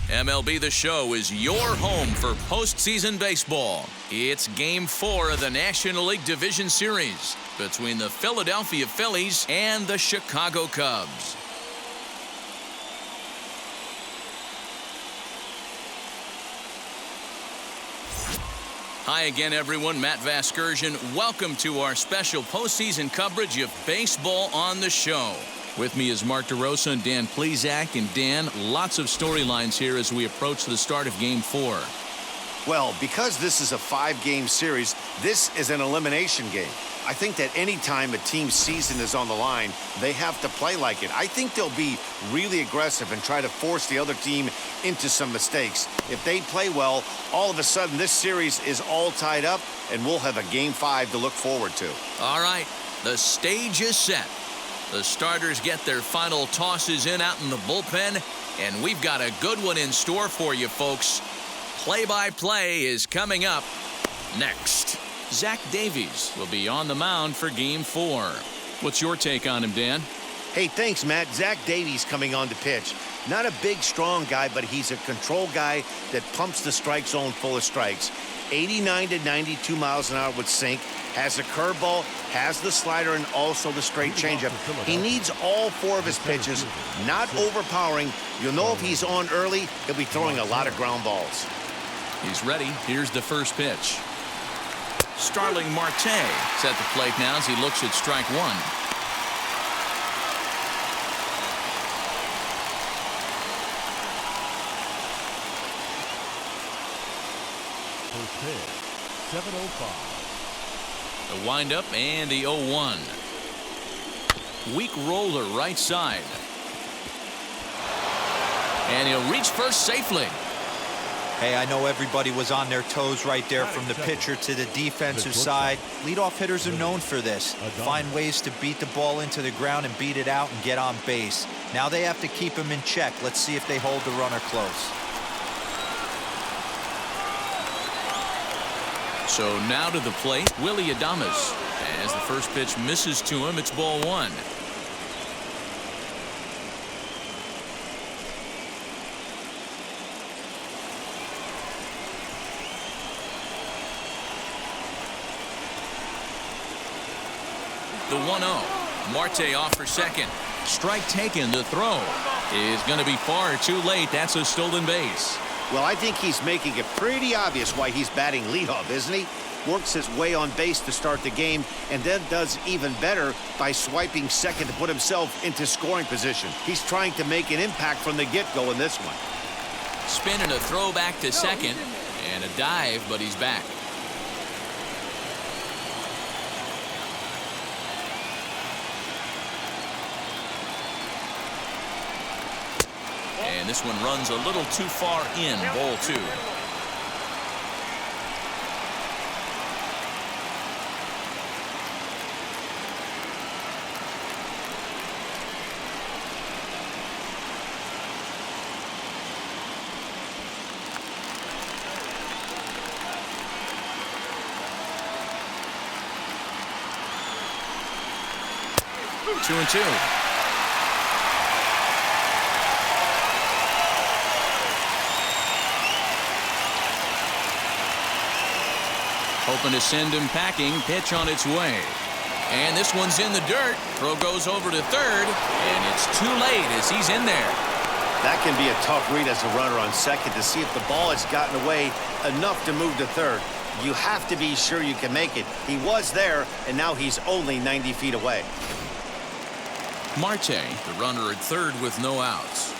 MLB The Show is your home for postseason baseball. It's Game 4 of the National League Division Series between the Philadelphia Phillies and the Chicago Cubs. Hi again, everyone. Matt Vasgersian. Welcome to our special postseason coverage of Baseball on the Show. With me is Mark DeRosa and Dan Plesac. And Dan, lots of storylines here as we approach the start of Game 4. Well, because this is a 5-game series, this is an elimination game. I think that any time a team's season is on the line, they have to play like it. I think they'll be really aggressive and try to force the other team into some mistakes. If they play well, all of a sudden this series is all tied up, and we'll have a Game 5 to look forward to. All right, the stage is set. The starters get their final tosses in out in the bullpen, and we've got a good one in store for you, folks. Play-by-play is coming up next. Zach Davies will be on the mound for Game 4. What's your take on him, Dan? Hey, thanks, Matt. Zach Davies coming on to pitch. Not a big, strong guy, but he's a control guy that pumps the strike zone full of strikes. 89 to 92 miles an hour with sink, has a curveball, has the slider, and also the straight changeup. He needs all 4 of his pitches, not overpowering. You'll know if he's on early, he'll be throwing a lot of ground balls. He's ready. Here's the first pitch. Starling Marte is at the plate now as he looks at strike 1. First pitch, 7:05. The windup and the 0-1. Weak roller right side. And he'll reach first safely. Hey, I know everybody was on their toes right there from the pitcher to the defensive side. Leadoff hitters are known for this. Find ways to beat the ball into the ground and beat it out and get on base. Now they have to keep him in check. Let's see if they hold the runner close. So now to the plate, Willie Adames. As the first pitch misses to him, it's ball 1. The 1-0. Marte off for second. Strike taken. The throw is going to be far too late. That's a stolen base. Well, I think he's making it pretty obvious why he's batting leadoff, isn't he? Works his way on base to start the game, and then does even better by swiping second to put himself into scoring position. He's trying to make an impact from the get-go in this one. Spin and a throw back to second, and a dive, but he's back. And this one runs a little too far in, ball 2. Two and two. Hoping to send him packing. Pitch on its way. And this one's in the dirt. Throw goes over to third. And it's too late as he's in there. That can be a tough read as a runner on second to see if the ball has gotten away enough to move to third. You have to be sure you can make it. He was there, and now he's only 90 feet away. Marte, the runner at third with no outs.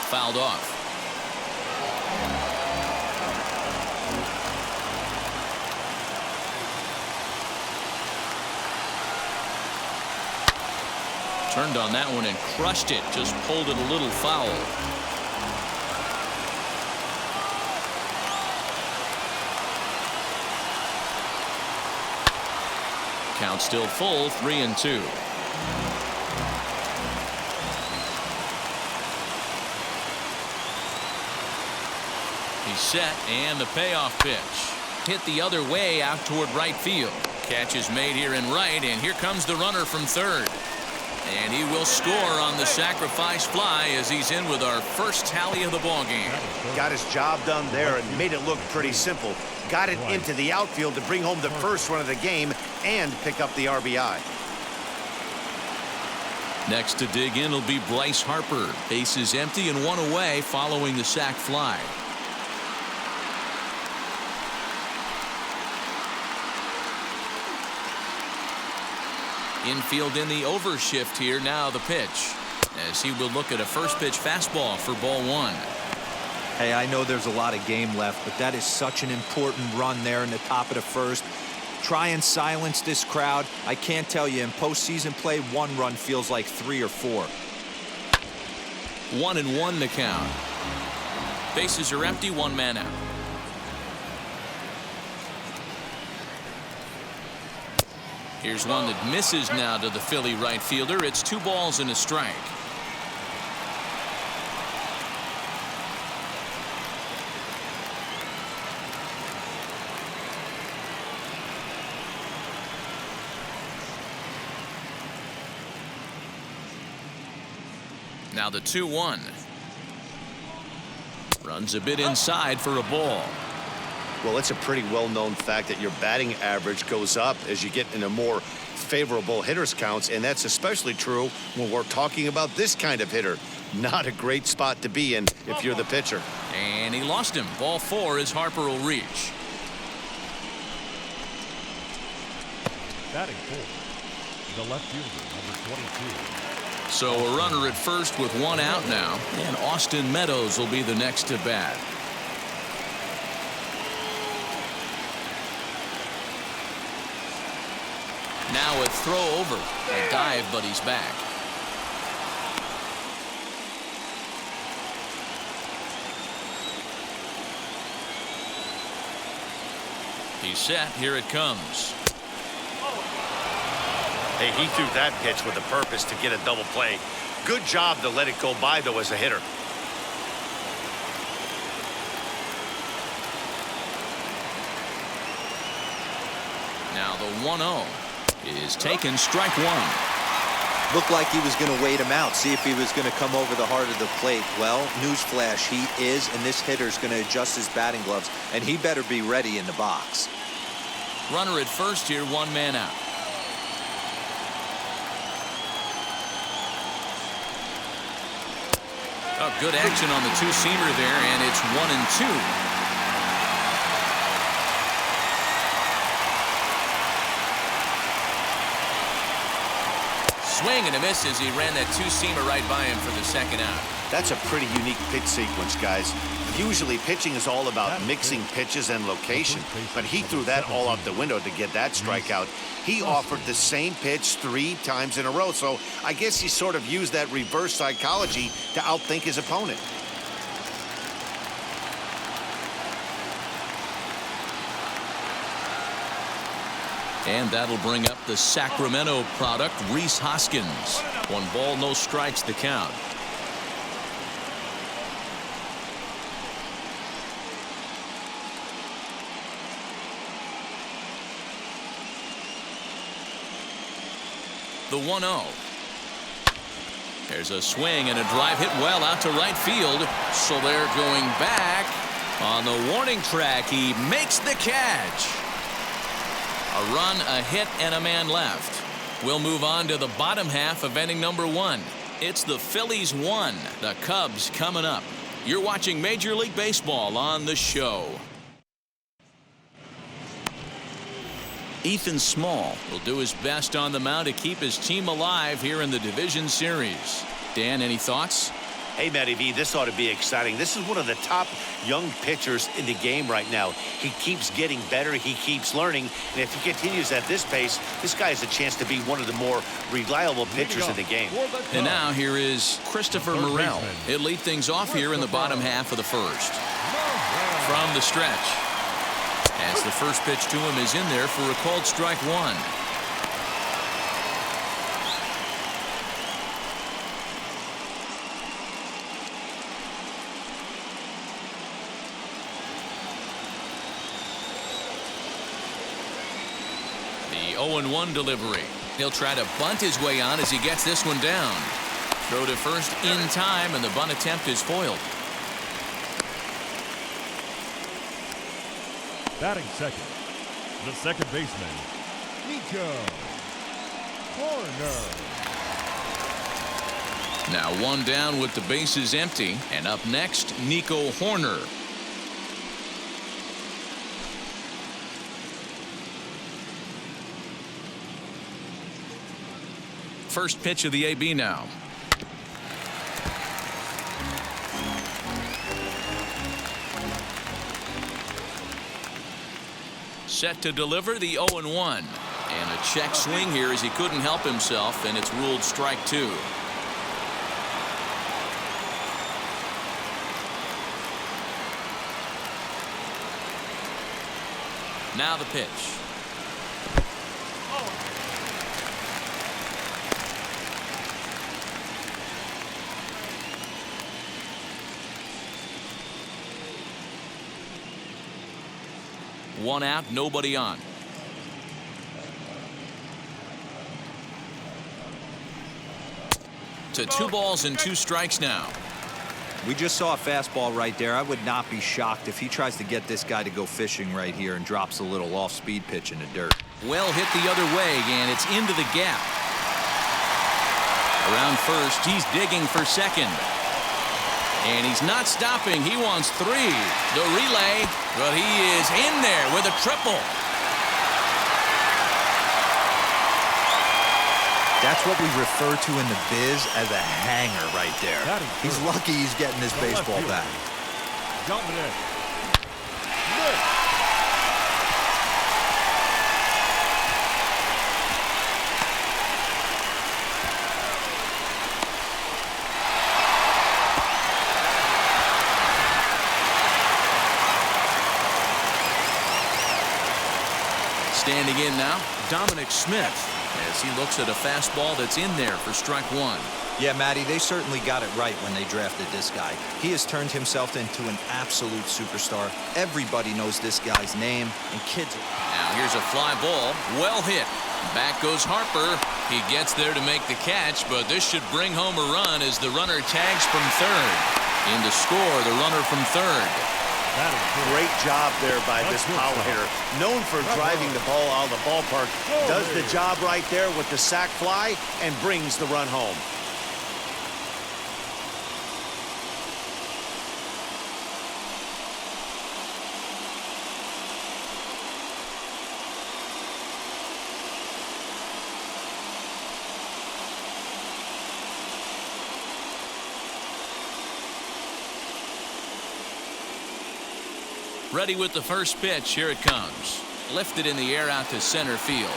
Fouled off. Turned on that one and crushed it. Just pulled it a little foul. Count still full, 3-2. He's set, and the payoff pitch. Hit the other way out toward right field. Catch is made here in right, and here comes the runner from third. And he will score on the sacrifice fly as he's in with our first tally of the ballgame. Got his job done there and made it look pretty simple. Got it into the outfield to bring home the first run of the game and pick up the RBI. Next to dig in will be Bryce Harper. Base is empty and one away following the sac fly. Infield in the overshift here. Now the pitch as he will look at a first pitch fastball for ball one. Hey, I know there's a lot of game left, but that is such an important run there in the top of the first. Try and silence this crowd. I can't tell you, in postseason play, one run feels like 3 or 4. 1-1 the count. Bases are empty, one man out. Here's one that misses now to the Philly right fielder. It's 2 balls and a strike. Now the 2-1. Runs a bit inside for a ball. Well, it's a pretty well-known fact that your batting average goes up as you get into more favorable hitters counts, and that's especially true when we're talking about this kind of hitter. Not a great spot to be in if you're the pitcher. And he lost him. Ball 4 as Harper will reach. Batting fourth, the left fielder, number 22. So a runner at first with 1 out now, and Austin Meadows will be the next to bat. Now a throw over. A dive, but he's back. He's set. Here it comes. Hey, he threw that pitch with a purpose to get a double play. Good job to let it go by, though, as a hitter. Now the 1-0 is taken, strike one. Looked like he was going to wait him out, see if he was going to come over the heart of the plate. Well, newsflash, he is, and this hitter's going to adjust his batting gloves, and he better be ready in the box. Runner at first here, 1 man out. Oh, good action on the 2-seamer there, and it's 1-2. Swing and a miss as he ran that 2-seamer right by him for the second out. That's a pretty unique pitch sequence, guys. Usually pitching is all about mixing pitches and location, but he threw that all out the window to get that strikeout. He offered the same pitch 3 times in a row, so I guess he sort of used that reverse psychology to outthink his opponent. And that'll bring up the Sacramento product, Rhys Hoskins. 1 ball, no strikes, the count. The 1-0. There's a swing and a drive hit well out to right field. So they're going back on the warning track. He makes the catch. A run, a hit, and a man left. We'll move on to the bottom half of inning number 1. It's the Phillies 1, the Cubs coming up. You're watching Major League Baseball on the show. Ethan Small will do his best on the mound to keep his team alive here in the division series. Dan, any thoughts? Hey, Matty V, this ought to be exciting. This is one of the top young pitchers in the game right now. He keeps getting better. He keeps learning. And if he continues at this pace, this guy has a chance to be one of the more reliable pitchers in the game. And now here is Christopher Morrell. He'll lead things off here in the bottom half of the first. From the stretch. As the first pitch to him is in there for a called strike 1. 0-1 delivery. He'll try to bunt his way on as he gets this one down. Throw to first in time, and the bunt attempt is foiled. Batting second, the second baseman, Nico Horner. Now one down with the bases empty, and up next, Nico Horner. First pitch of the AB now. Set to deliver the 0-1. And a check swing here as he couldn't help himself, and it's ruled strike two. Now the pitch. One out, nobody on. To 2 balls and 2 strikes now. We just saw a fastball right there. I would not be shocked if he tries to get this guy to go fishing right here and drops a little off-speed pitch in the dirt. Well hit the other way, and it's into the gap. Around first, he's digging for second. And he's not stopping. He wants 3. The relay, but he is in there with a triple. That's what we refer to in the biz as a hanger right there. He's lucky he's getting this baseball back. Dominic. Standing in now, Dominic Smith, as he looks at a fastball that's in there for strike 1. Yeah, Matty, they certainly got it right when they drafted this guy. He has turned himself into an absolute superstar. Everybody knows this guy's name, and kids. Now here's a fly ball, well hit. Back goes Harper. He gets there to make the catch, but this should bring home a run as the runner tags from third. In to score, the runner from third. Great job there by this power hitter. Known for driving the ball out of the ballpark. Does the job right there with the sac fly and brings the run home. Ready with the first pitch. Here it comes. Lifted in the air out to center field.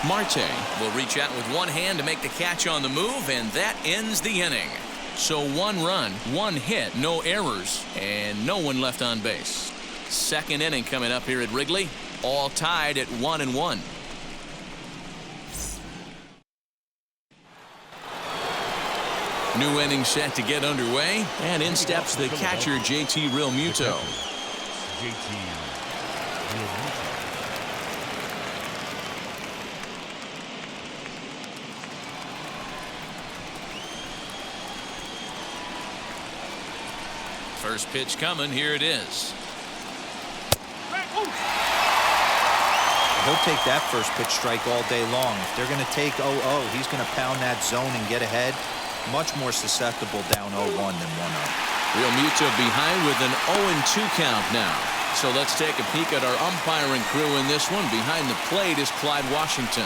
Marte will reach out with one hand to make the catch on the move, and that ends the inning. So 1 run, 1 hit, no errors, and no one left on base. Second inning coming up here at Wrigley. All tied at 1-1. New inning set to get underway, and in steps the catcher, JT Realmuto. First pitch coming, here it is. He'll take that first pitch strike all day long. If they're going to take 0-0, he's going to pound that zone and get ahead. Much more susceptible down 0-1 than 1-0. Realmuto behind with an 0-2 count now. So let's take a peek at our umpiring crew in this one. Behind the plate is Clyde Washington.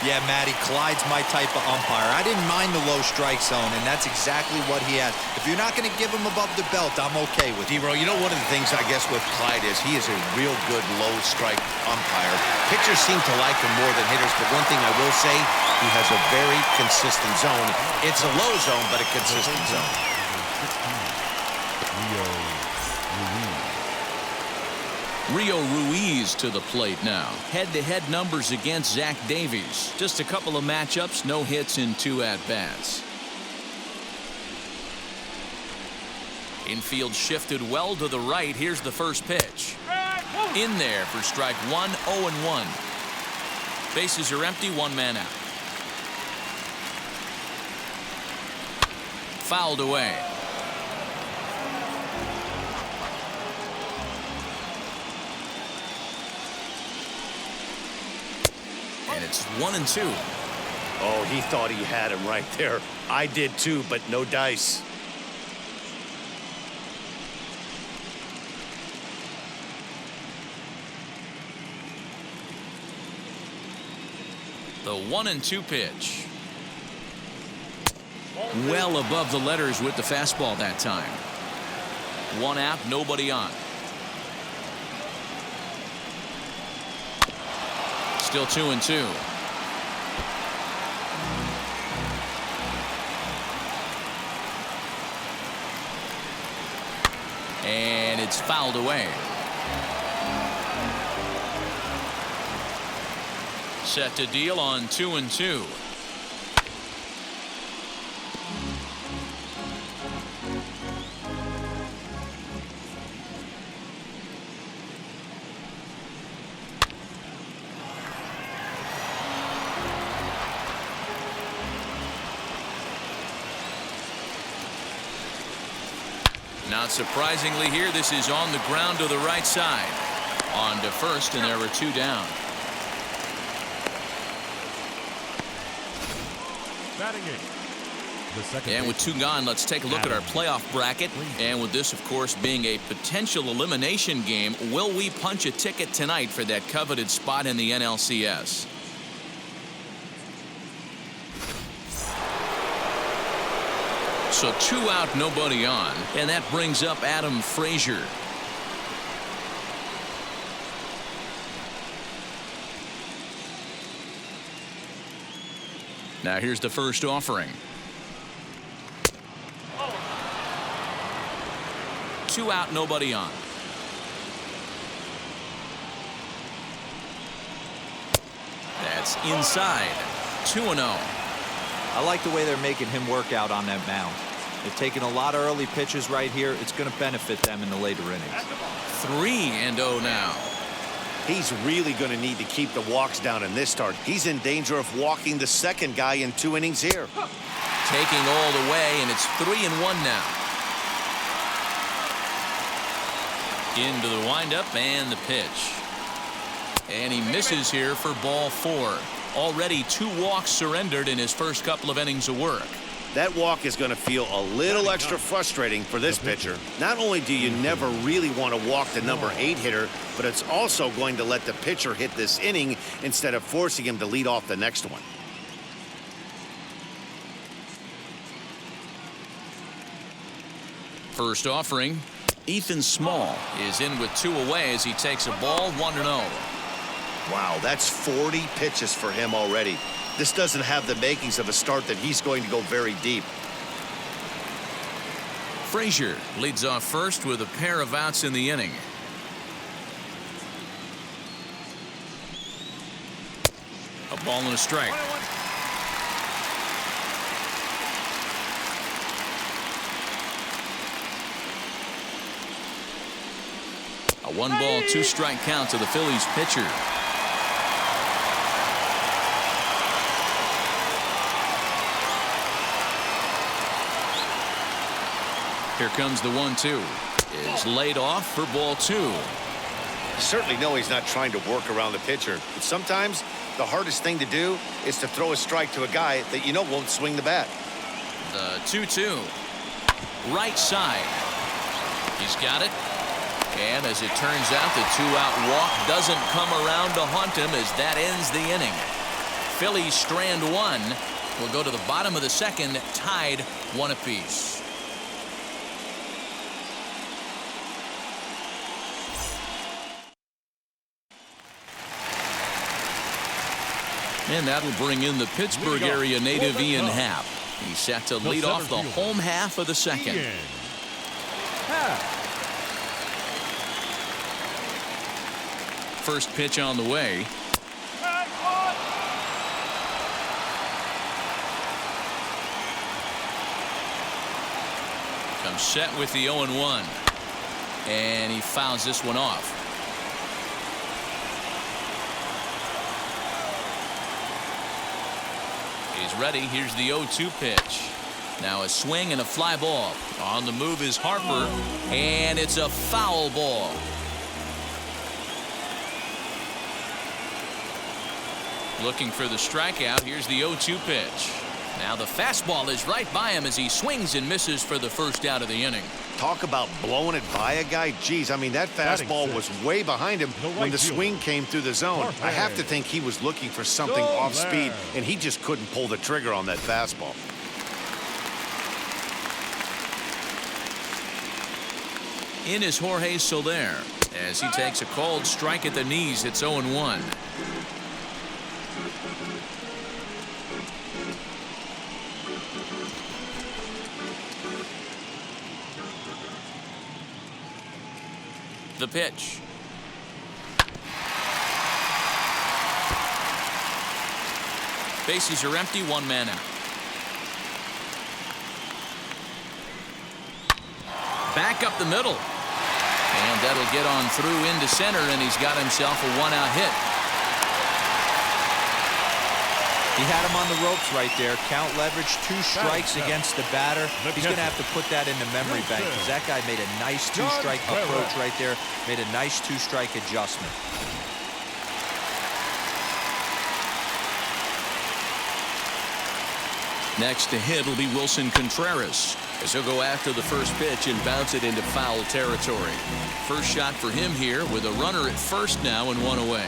Yeah, Matty, Clyde's my type of umpire. I didn't mind the low strike zone, and that's exactly what he has. If you're not going to give him above the belt, I'm okay with it. D-Row, you know, one of the things I guess with Clyde is he is a real good low strike umpire. Pitchers seem to like him more than hitters, but one thing I will say, he has a very consistent zone. It's a low zone, but a consistent zone. Rio Ruiz to the plate now. Head-to-head numbers against Zach Davies. Just a couple of matchups, no hits in 2 at-bats. Infield shifted well to the right. Here's the first pitch. In there for strike 1, 0-1. Bases are empty, one man out. Fouled away. And it's 1-2. Oh, he thought he had him right there. I did too, but no dice. The 1-2 pitch. Well above the letters with the fastball that time. One out, nobody on. Still 2-2. And it's fouled away. Set to deal on 2-2. Not surprisingly here, this is on the ground to the right side. On to first, and there were two down. Batting eighth, the second And with two gone, let's take a look at our playoff bracket. And with this, of course, being a potential elimination game, will we punch a ticket tonight for that coveted spot in the NLCS? So 2 out, nobody on, and that brings up Adam Frazier. Now here's the first offering. 2 out, nobody on. That's inside. 2-0. I like the way they're making him work out on that mound. They're taking a lot of early pitches right here. It's going to benefit them in the later innings. 3-0 now. He's really going to need to keep the walks down in this start. He's in danger of walking the second guy in 2 innings here. Taking all the way, and it's 3-1 now. Into the windup and the pitch. And he misses here for ball 4. Already 2 walks surrendered in his first couple of innings of work. That walk is going to feel a little extra frustrating for this pitcher. Not only do you never really want to walk the number 8 hitter, but it's also going to let the pitcher hit this inning instead of forcing him to lead off the next one. First offering, Ethan Small is in with 2 away as he takes a ball 1-0. Wow, that's 40 pitches for him already. This doesn't have the makings of a start that he's going to go very deep. Frazier leads off first with a pair of outs in the inning. A ball and a strike. A 1-ball, 2-strike count to the Phillies pitcher. Here comes the 1-2. Is laid off for ball 2. You certainly know he's not trying to work around the pitcher, but sometimes the hardest thing to do is to throw a strike to a guy that you know won't swing the bat. The 2-2. Right side. He's got it. And as it turns out, the 2-out walk doesn't come around to haunt him as that ends the inning. Phillies strand 1. We'll go to the bottom of the second, tied 1 apiece. And that'll bring in the Pittsburgh area native Ian Happ. He's set to lead off the home half of the second. First pitch on the way. Comes set with the 0-1. And he fouls this one off. He's ready. Here's the 0-2 pitch. Now a swing and a fly ball. On the move is Harper, and it's a foul ball. Looking for the strikeout. Here's the 0-2 pitch. Now the fastball is right by him as he swings and misses for the first out of the inning. Talk about blowing it by a guy. Geez, I mean, that fastball was way behind him when the swing came through the zone. I have to think he was looking for something off speed, and he just couldn't pull the trigger on that fastball. In is Jorge Soler as he takes a called strike at the knees. It's 0-1. The pitch. Bases are empty, one man out. Back up the middle. And that'll get on through into center, and he's got himself a one-out hit. He had him on the ropes right there. Count leverage, 2 strikes against the batter. He's going to have to put that in the memory bank because that guy made a nice 2-strike approach right there. Made a nice 2-strike adjustment. Next to hit will be Wilson Contreras as he'll go after the first pitch and bounce it into foul territory. First shot for him here with a runner at first now and 1 away.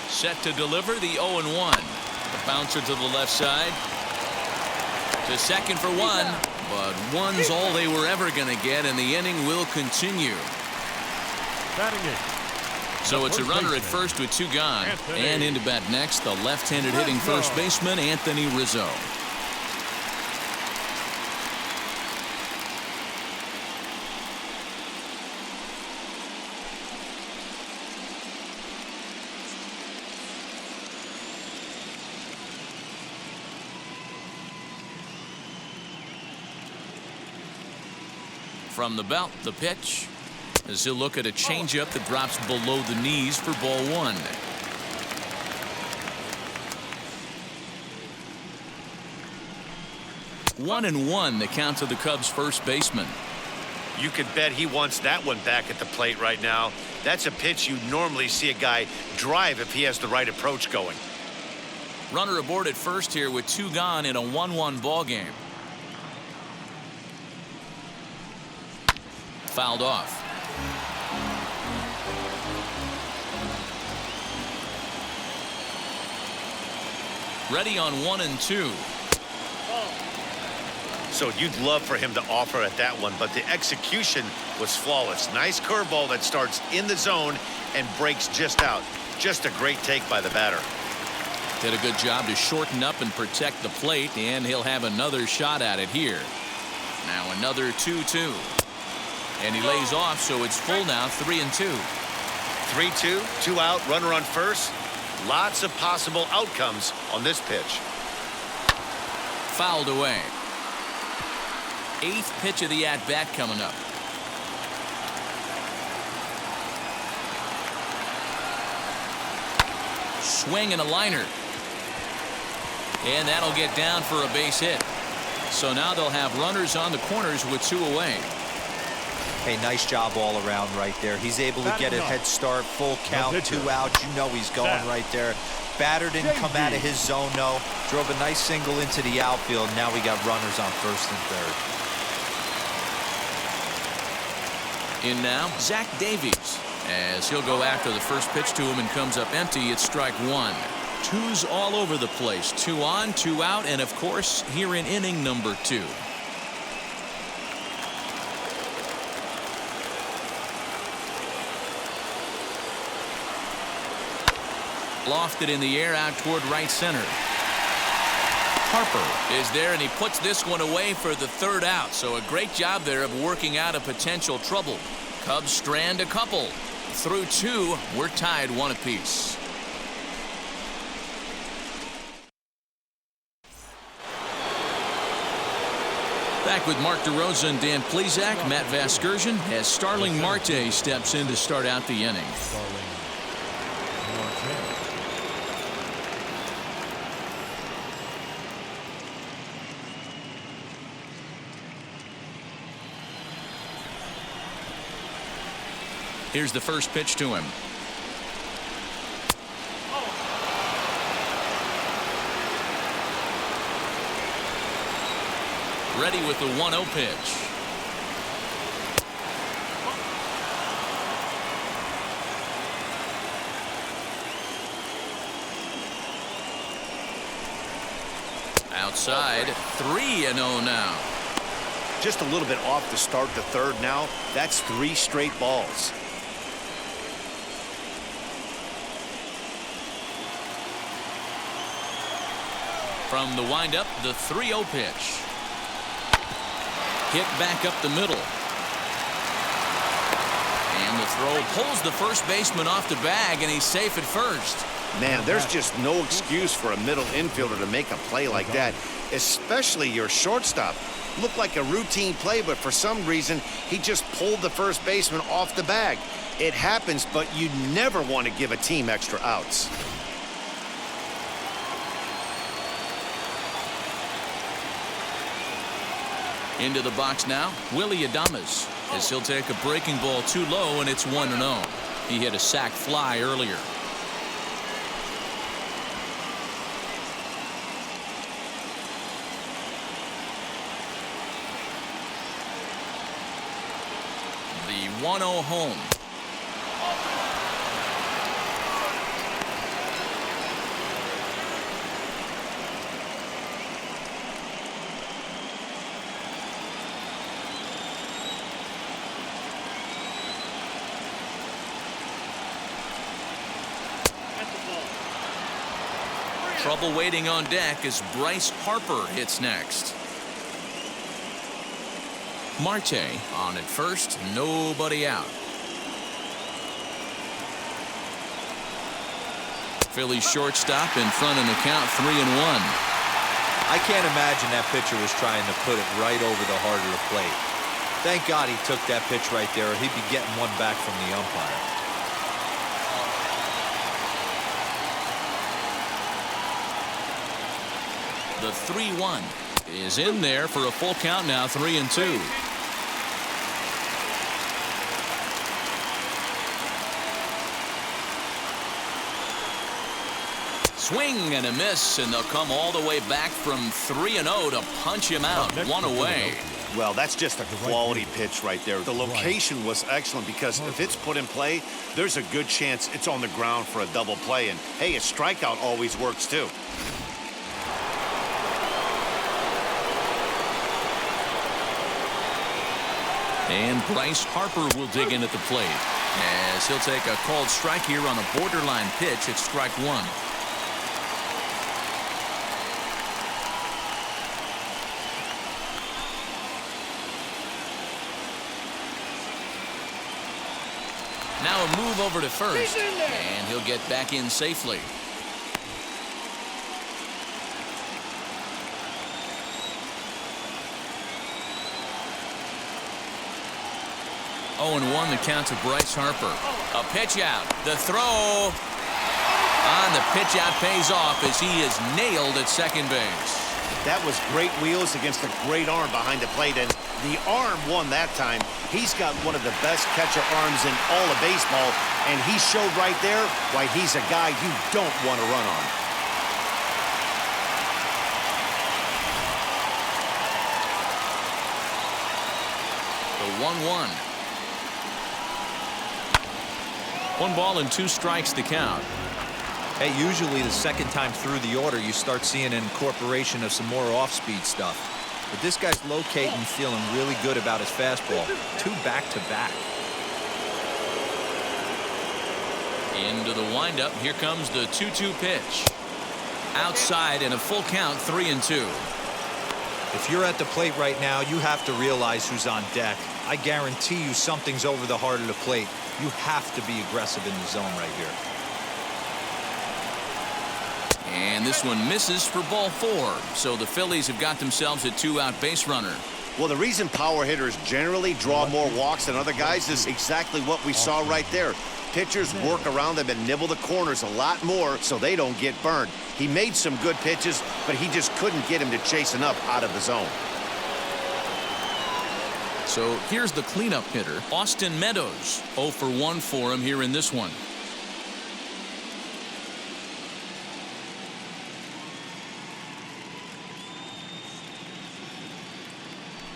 Set to deliver the 0-1. The bouncer to the left side. To second for 1. But 1's all they were ever going to get, and the inning will continue. So it's a runner at first with 2 gone. And into bat next, the left-handed hitting first baseman, Anthony Rizzo. From the belt, the pitch, as he'll look at a changeup that drops below the knees for ball 1. 1-1 the count to the Cubs first baseman. You could bet he wants that one back at the plate right now. That's a pitch you normally see a guy drive if he has the right approach going. Runner aboard at first here with 2 gone in a 1-1 ball game. Fouled off. Ready on 1 and 2. So you'd love for him to offer at that one, but the execution was flawless. Nice curveball that starts in the zone and breaks just out. Just a great take by the batter. Did a good job to shorten up and protect the plate, and he'll have another shot at it here. Now another 2-2. And he lays off, so it's full now, 3-2. 3-2, 2 out, runner on first. Lots of possible outcomes on this pitch. Fouled away. 8th pitch of the at-bat coming up. Swing and a liner. And that'll get down for a base hit. So now they'll have runners on the corners with 2 away. Hey, nice job all around right there. He's able to get a head start, full count, 2 outs. You know he's going right there. Batter didn't come out of his zone, no. Drove a nice single into the outfield. Now we got runners on first and third. In now, Zach Davies, as he'll go after the first pitch to him and comes up empty. It's strike 1. 2's all over the place. 2 on, 2 out, and of course, here in inning number 2. Lofted in the air out toward right center. Harper is there, and he puts this one away for the 3rd out. So a great job there of working out a potential trouble. Cubs strand a couple. Through 2, we're tied 1 apiece. Back with Mark DeRosa and Dan Plesac, Matt Vasgersian, as Starling Marte steps in to start out the inning. Here's the first pitch to him. Ready with the 1-0 pitch. Outside, 3-0 now. Just a little bit off to start the third now. That's 3 straight balls. From the windup, the 3-0 pitch. Hit back up the middle. And the throw pulls the first baseman off the bag, and he's safe at first. Man, there's just no excuse for a middle infielder to make a play like that, especially your shortstop. Looked like a routine play, but for some reason, he just pulled the first baseman off the bag. It happens, but you never want to give a team extra outs. Into the box now, Willie Adames, as he'll take a breaking ball too low, and it's 1-0. He hit a sac fly earlier. The 1-0 home. Trouble waiting on deck as Bryce Harper hits next. Marte on at first, nobody out. Phillies shortstop in front in the count, 3-1. I can't imagine that pitcher was trying to put it right over the heart of the plate. Thank God he took that pitch right there, or he'd be getting one back from the umpire. The 3-1 is in there for a full count now, 3-2. Swing and a miss, and they'll come all the way back from 3-0 to punch him out. One away. Well, that's just a quality pitch right there. The location was excellent because if it's put in play, there's a good chance it's on the ground for a double play. And, hey, a strikeout always works, too. And Bryce Harper will dig in at the plate as he'll take a called strike here on a borderline pitch at strike 1. Now a move over to first, and he'll get back in safely. 0-1 the count to Bryce Harper. A pitch out. The throw on the pitch out pays off as he is nailed at second base. That was great wheels against a great arm behind the plate, and the arm won that time. He's got one of the best catcher arms in all of baseball, and he showed right there why he's a guy you don't want to run on. The 1-1. 1 ball and 2 strikes to count. Hey, usually the second time through the order, you start seeing an incorporation of some more off-speed stuff. But this guy's locating, feeling really good about his fastball. 2 back-to-back. Into the windup. Here comes the 2-2 pitch. Outside in a full count, 3-2. If you're at the plate right now, you have to realize who's on deck. I guarantee you something's over the heart of the plate. You have to be aggressive in the zone right here. And this one misses for ball 4. So the Phillies have got themselves a 2-out base runner. Well, the reason power hitters generally draw more walks than other guys is exactly what we saw right there. Pitchers work around them and nibble the corners a lot more so they don't get burned. He made some good pitches, but he just couldn't get him to chase enough out of the zone. So here's the cleanup hitter, Austin Meadows. 0 for 1 for him here in this one.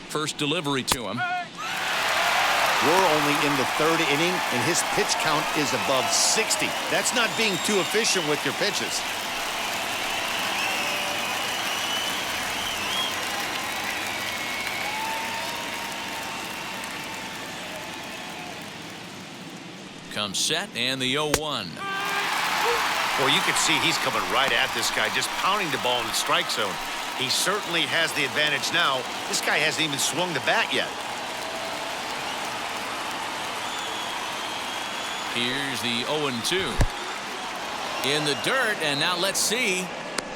First delivery to him. We're only in the 3rd inning, and his pitch count is above 60. That's not being too efficient with your pitches. Comes set, and the 0-1. Well, you can see he's coming right at this guy, just pounding the ball in the strike zone. He certainly has the advantage now. This guy hasn't even swung the bat yet. Here's the 0-2. In the dirt, and now let's see.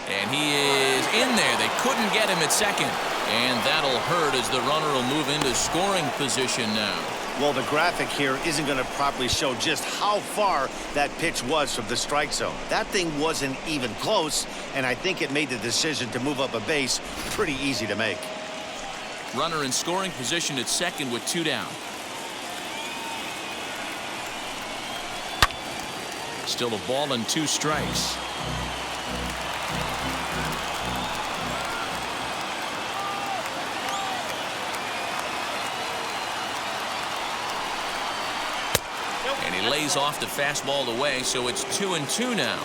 And he is in there. They couldn't get him at second. And that'll hurt as the runner will move into scoring position now. Well, the graphic here isn't going to properly show just how far that pitch was from the strike zone. That thing wasn't even close, and I think it made the decision to move up a base pretty easy to make. Runner in scoring position at second with 2 down. Still a ball and 2 strikes. And he lays off the fastball away, so it's 2-2 now.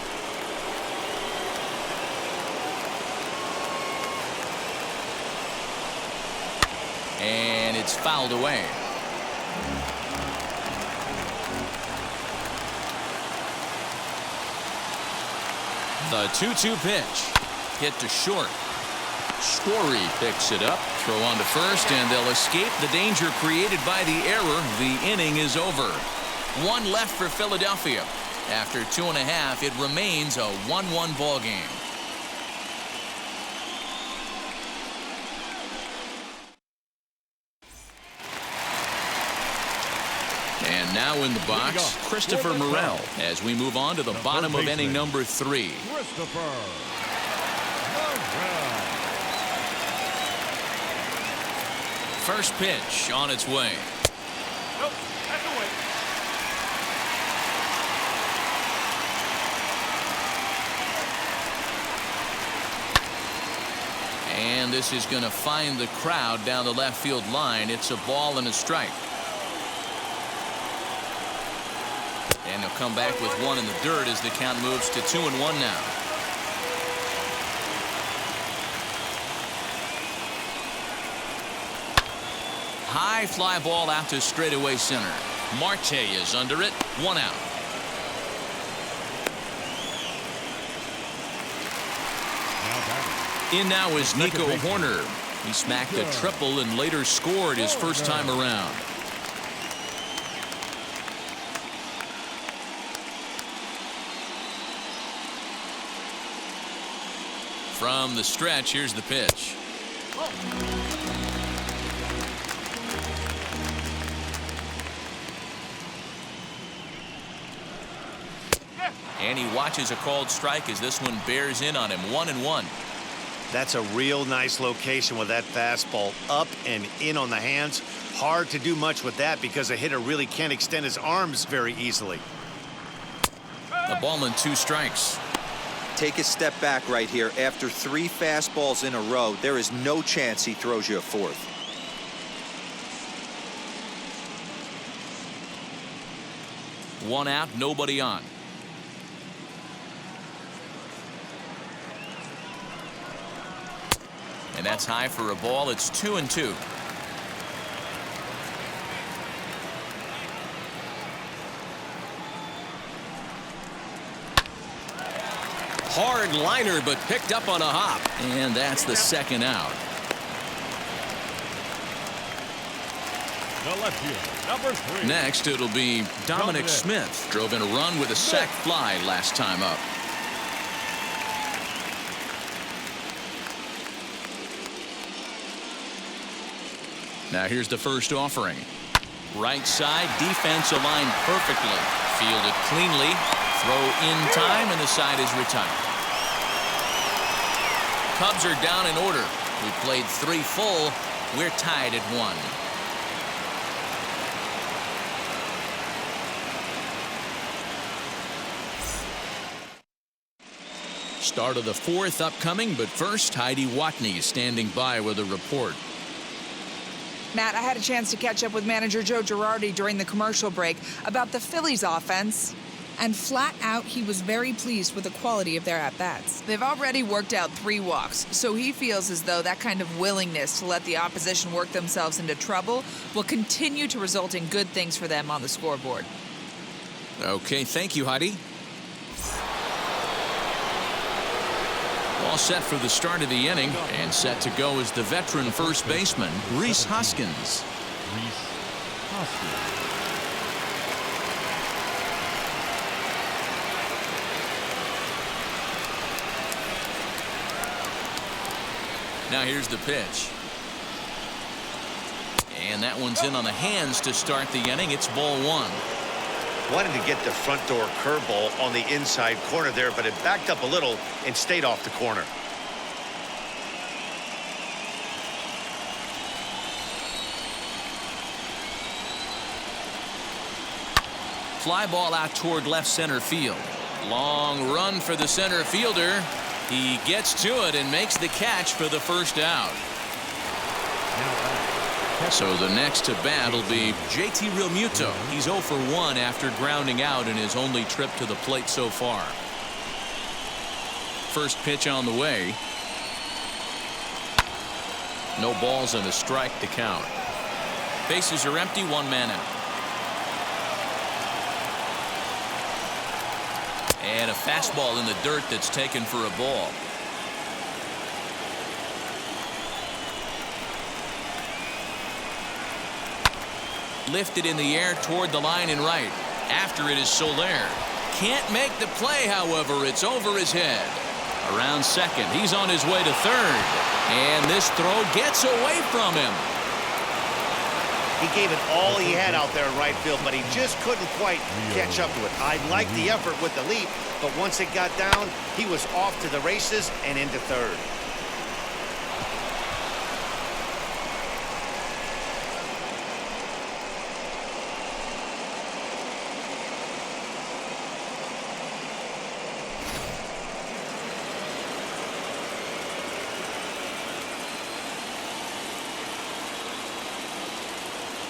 And it's fouled away. The 2-2 pitch. Hit to short. Story picks it up. Throw on to first, and they'll escape the danger created by the error. The inning is over. 1 left for Philadelphia. After 2.5, it remains a 1-1 ball game. And now in the box, Christopher Morrell, as we move on to the bottom of inning number 3. Christopher Morrell. First pitch on its way. Nope, that's away. And this is going to find the crowd down the left field line. It's a ball and a strike. And he'll come back with 1 in the dirt as the count moves to 2-1 now. High fly ball out to straightaway center. Marte is under it. 1 out. In now is Nico Horner. He smacked a triple and later scored his first time around. From the stretch, here's the pitch. And he watches a called strike as this one bears in on him. 1-1. That's a real nice location with that fastball up and in on the hands. Hard to do much with that because a hitter really can't extend his arms very easily. A ball and 2 strikes. Take a step back right here. After 3 fastballs in a row, there is no chance he throws you a 4th. One out, nobody on. And that's high for a ball. It's 2-2. Hard liner, but picked up on a hop. And that's the 2nd out. The left fielder, number 3. Next, it'll be Dominic Smith. Drove in a run with a sac fly last time up. Now here's the first offering. Right side, defense aligned perfectly. Fielded cleanly. Throw in time, and the side is retired. Cubs are down in order. We played 3 full. We're tied at 1. Start of the 4th upcoming, but first, Heidi Watney is standing by with a report. Matt, I had a chance to catch up with manager Joe Girardi during the commercial break about the Phillies offense. And flat out, he was very pleased with the quality of their at-bats. They've already worked out 3 walks, so he feels as though that kind of willingness to let the opposition work themselves into trouble will continue to result in good things for them on the scoreboard. Okay, thank you, Heidi. All set for the start of the inning, and set to go is the veteran first baseman, Rhys Hoskins. Rhys Hoskins. Now here's the pitch. And that one's in on the hands to start the inning. It's ball 1. Wanted to get the front door curveball on the inside corner there, but it backed up a little and stayed off the corner. Fly ball out toward left center field. Long run for the center fielder. He gets to it and makes the catch for the first out. So the next to bat will be JT Realmuto. He's 0 for 1 after grounding out in his only trip to the plate so far. First pitch on the way. No balls and a strike to count. Bases are empty, 1 man out. And a fastball in the dirt that's taken for a ball. Lifted in the air toward the line and right. After it is Soler. Can't make the play, however. It's over his head. Around second. He's on his way to third. And this throw gets away from him. He gave it all he had out there in right field, but he just couldn't quite catch up to it. I liked the effort with the leap, but once it got down, he was off to the races and into third.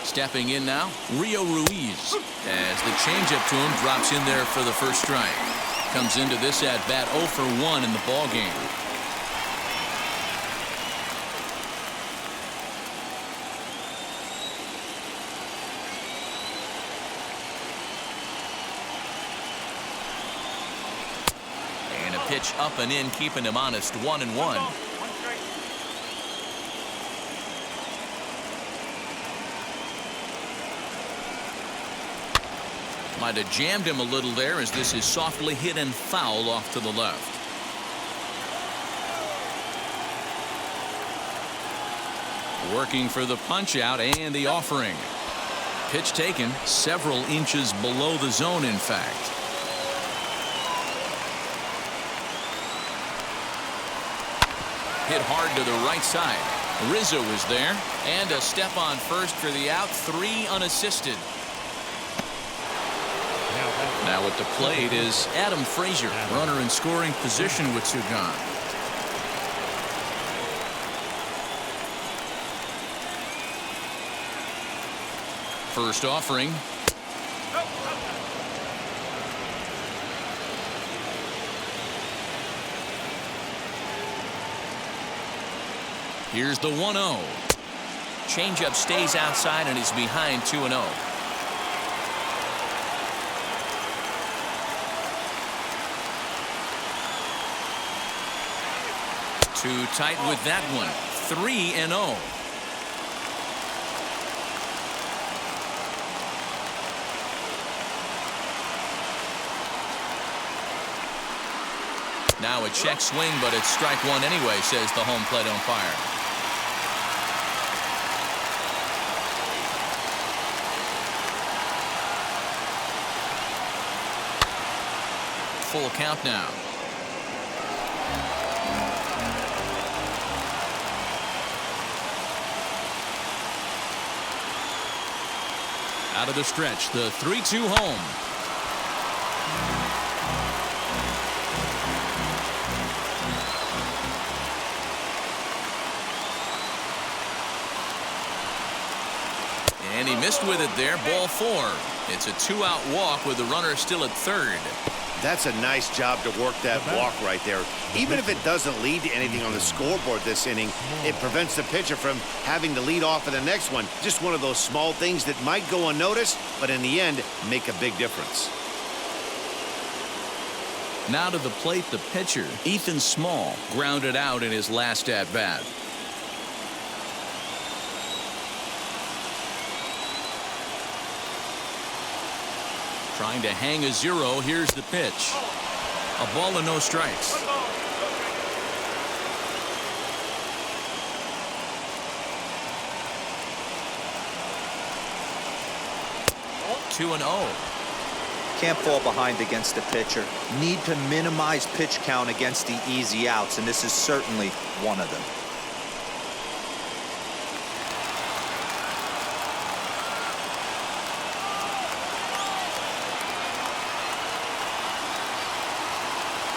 Stepping in now, Rio Ruiz, as the changeup to him drops in there for the first strike. Comes into this at bat 0 for 1 in the ball game. And a pitch up and in, keeping him honest, 1-1. Might have jammed him a little there, as this is softly hit and foul off to the left. Working for the punch out and the offering. Pitch taken several inches below the zone, in fact. Hit hard to the right side. Rizzo is there, and a step on first for the out, 3 unassisted. Now at the plate is Adam Frazier, runner in scoring position with 2 gone. First offering. Here's the 1-0. Changeup stays outside and is behind 2-0. Too tight with that one. 3-0. Now a check swing, but it's strike 1 anyway, says the home plate umpire. full count now. Out of the stretch, the 3-2 home. And he missed with it there, ball 4. It's a 2-out walk with the runner still at third. That's a nice job to work that walk right there. Even if it doesn't lead to anything on the scoreboard this inning, it prevents the pitcher from having to lead off of the next one. Just one of those small things that might go unnoticed, but in the end, make a big difference. Now to the plate, the pitcher, Ethan Small, grounded out in his last at-bat. Trying to hang a 0. Here's the pitch. A ball and no strikes. 2-0. Can't fall behind against the pitcher. Need to minimize pitch count against the easy outs, and this is certainly one of them.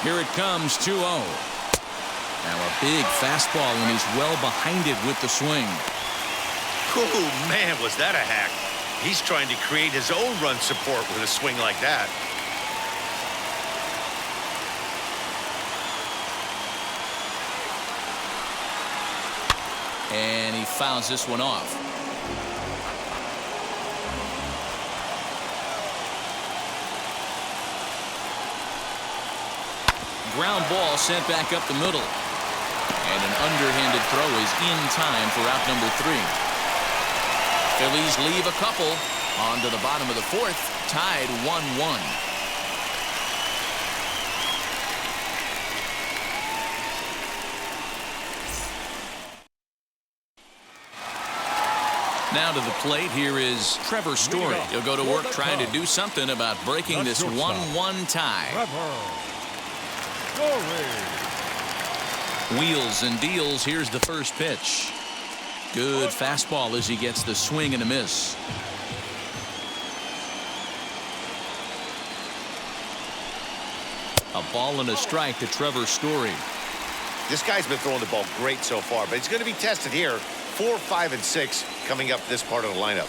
Here it comes, 2-0. Now a big fastball, and he's well behind it with the swing. Oh, man, was that a hack. He's trying to create his own run support with a swing like that. And he fouls this one off. Ground ball sent back up the middle. And an underhanded throw is in time for out number 3. Phillies leave a couple on to the bottom of the 4th, tied 1-1. Now to the plate, here is Trevor Story. He'll go to work trying to do something about breaking this 1-1 tie. Wheels and deals. Here's the first pitch. Good fastball as he gets the swing and a miss. A ball and a strike to Trevor Story. This guy's been throwing the ball great so far, but he's going to be tested here. 4, 5, and 6 coming up this part of the lineup.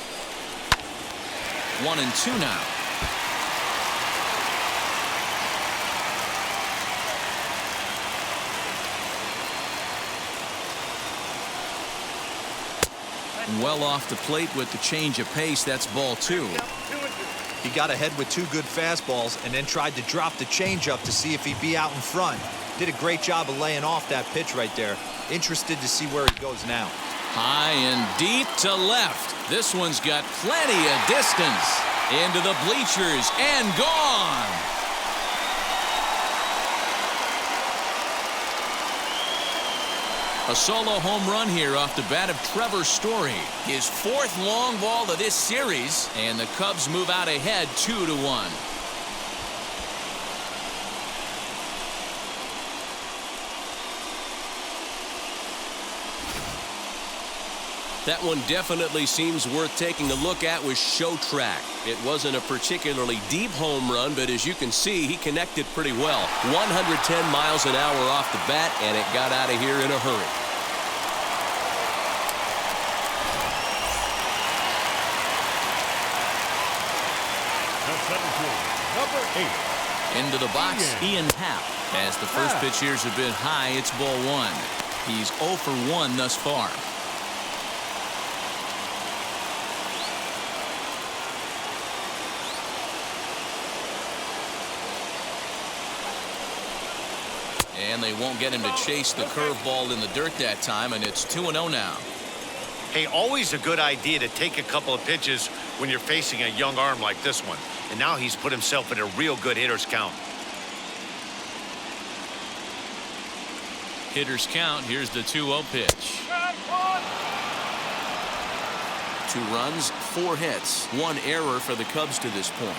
1-2 now. Well off the plate with the change of pace. That's ball 2. He got ahead with 2 good fastballs and then tried to drop the changeup to see if he'd be out in front. Did a great job of laying off that pitch right there. Interested to see where he goes now. High and deep to left. This one's got plenty of distance. Into the bleachers and gone. A solo home run here off the bat of Trevor Story. His 4th long ball of this series, and the Cubs move out ahead 2-1. That one definitely seems worth taking a look at with Show Track. It wasn't a particularly deep home run, but as you can see, he connected pretty well. 110 miles an hour off the bat, and it got out of here in a hurry. Number 8. Into the box, Ian Happ. As the first pitch here has been high, it's ball 1. He's 0 for 1 thus far. And they won't get him to chase the curveball in the dirt that time, and it's 2-0 now. Hey, always a good idea to take a couple of pitches when you're facing a young arm like this one. And now he's put himself in a real good hitter's count. Hitter's count. Here's the 2-0 pitch. 2 runs, 4 hits, 1 error for the Cubs to this point.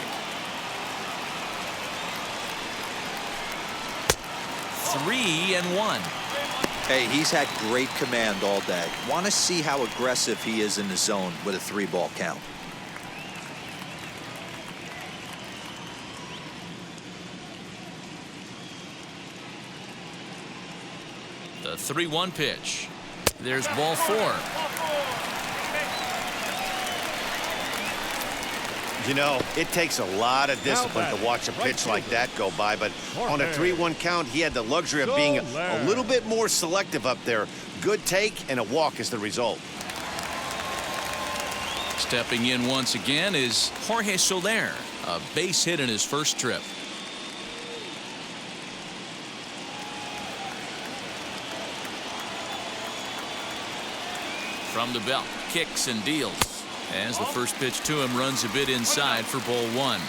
3-1. Hey, he's had great command all day. Want to see how aggressive he is in the zone with a 3-ball count. The 3-1 pitch. There's ball 4. You know, it takes a lot of discipline to watch a pitch like that go by, but on a 3-1 count, he had the luxury of being a little bit more selective up there. Good take and a walk is the result. Stepping in once again is Jorge Soler, a base hit in his first trip. From the belt, kicks and deals. As the first pitch to him runs a bit inside for ball 1.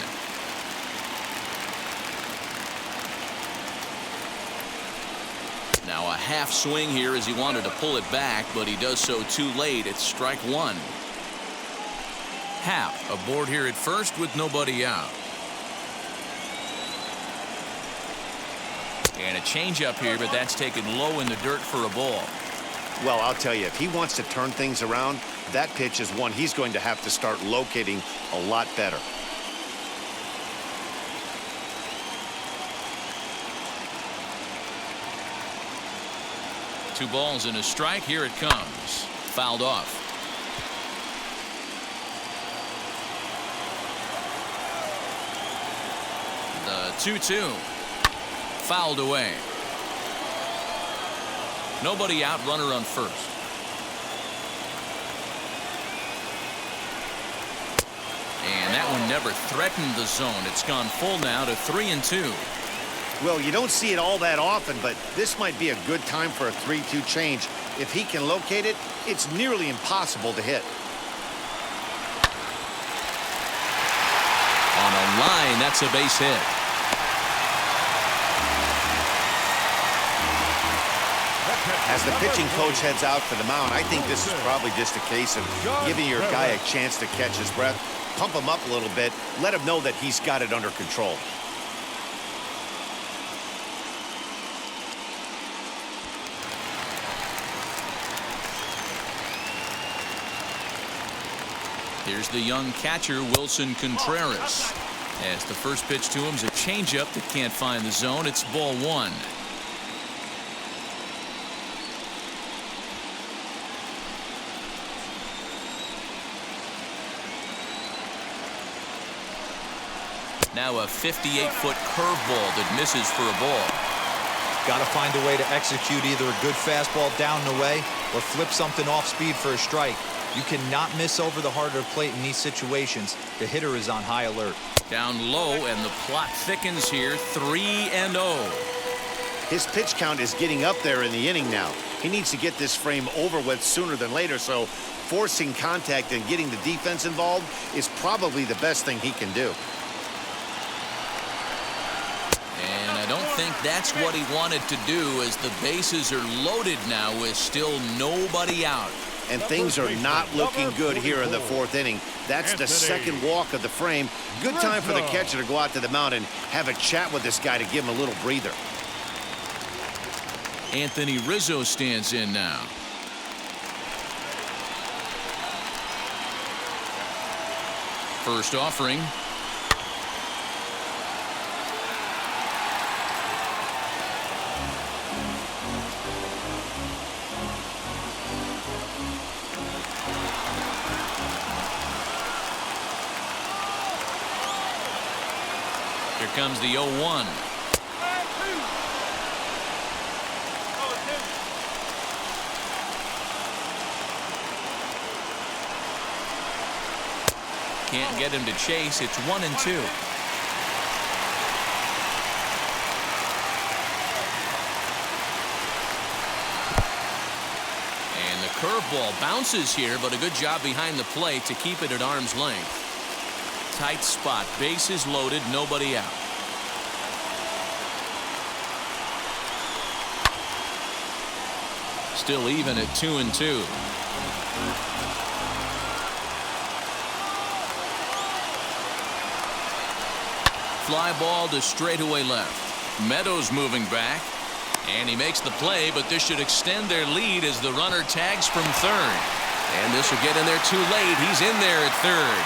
Now a half swing here as he wanted to pull it back, but he does so too late. It's strike 1. Happ aboard here at first with nobody out. And a changeup here, but that's taken low in the dirt for a ball. Well, I'll tell you, if he wants to turn things around, that pitch is one he's going to have to start locating a lot better. Two balls and a strike. Here it comes. Fouled off. The 2-2. Fouled away. Nobody out, runner on first. And that one never threatened the zone. It's gone full now to 3-2. Well, you don't see it all that often, but this might be a good time for a 3-2 change. If he can locate it, it's nearly impossible to hit. On a line, that's a base hit. As the pitching coach heads out for the mound, I think this is probably just a case of giving your guy a chance to catch his breath, pump him up a little bit, let him know that he's got it under control. Here's the young catcher, Wilson Contreras. As the first pitch to him's a changeup that can't find the zone. It's ball 1. Now a 58-foot curveball that misses for a ball. Got to find a way to execute either a good fastball down and away or flip something off speed for a strike. You cannot miss over the heart of the plate in these situations. The hitter is on high alert. Down low, and the plot thickens here. 3-0. His pitch count is getting up there in the inning now. He needs to get this frame over with sooner than later, so forcing contact and getting the defense involved is probably the best thing he can do. And I don't think that's what he wanted to do, as the bases are loaded now with still nobody out. And things are not looking good here in the 4th inning. That's the second walk of the frame. Good time for the catcher to go out to the mound and have a chat with this guy to give him a little breather. Anthony Rizzo stands in now. First offering. Here comes the 0-1. Can't get him to chase. It's 1-2. And the curveball bounces here, but a good job behind the plate to keep it at arm's length. Tight spot, bases loaded, nobody out. Still even at 2-2. Fly ball to straightaway left. Meadows moving back. And he makes the play, but this should extend their lead as the runner tags from third. And this will get in there too late. He's in there at third.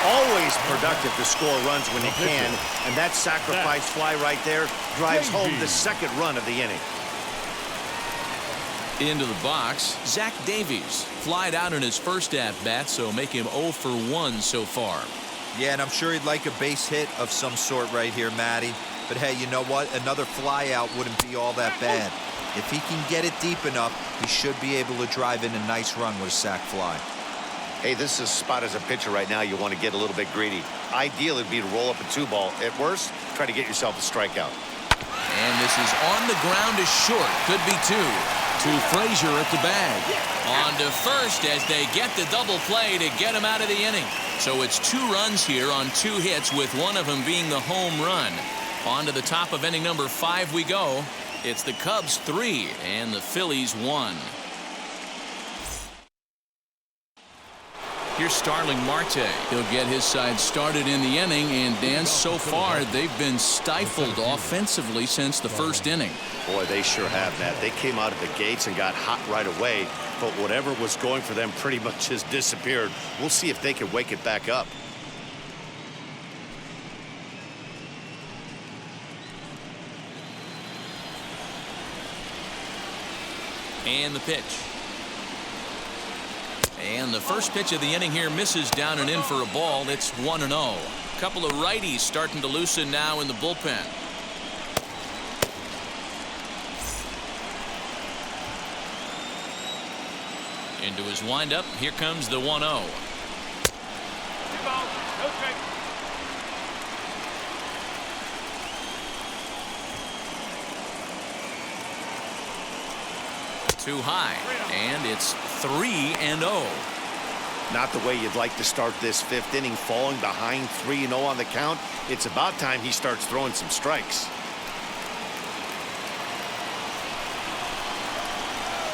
Always productive to score runs when he can, and that sacrifice fly right there drives home the second run of the inning. Into the box, Zach Davies flied out in his first at-bat, so make him 0 for 1 so far. Yeah, and I'm sure he'd like a base hit of some sort right here, Matty. But hey, you know what? Another fly out wouldn't be all that bad. If he can get it deep enough, he should be able to drive in a nice run with a sac fly. Hey, this is a spot as a pitcher right now you want to get a little bit greedy. Ideal would be to roll up a 2-ball. At worst, try to get yourself a strikeout. And this is on the ground is short. Could be 2. To Frazier at the bag. On to first as they get the double play to get him out of the inning. So it's 2 runs here on 2 hits, with one of them being the home run. On to the top of inning number 5 we go. It's the Cubs 3 and the Phillies 1. Here's Starling Marte. He'll get his side started in the inning, and Dan, so far they've been stifled offensively since the first inning. Boy, they sure have, Matt. They came out of the gates and got hot right away, but whatever was going for them pretty much has disappeared. We'll see if they can wake it back up. And the pitch. And the first pitch of the inning here misses down and in for a ball. It's 1-0. A couple of righties starting to loosen now in the bullpen. Into his windup. Here comes the 1-0. Too high, and it's 3-0. Not the way you'd like to start this 5th inning, falling behind 3-0 on the count. It's about time he starts throwing some strikes.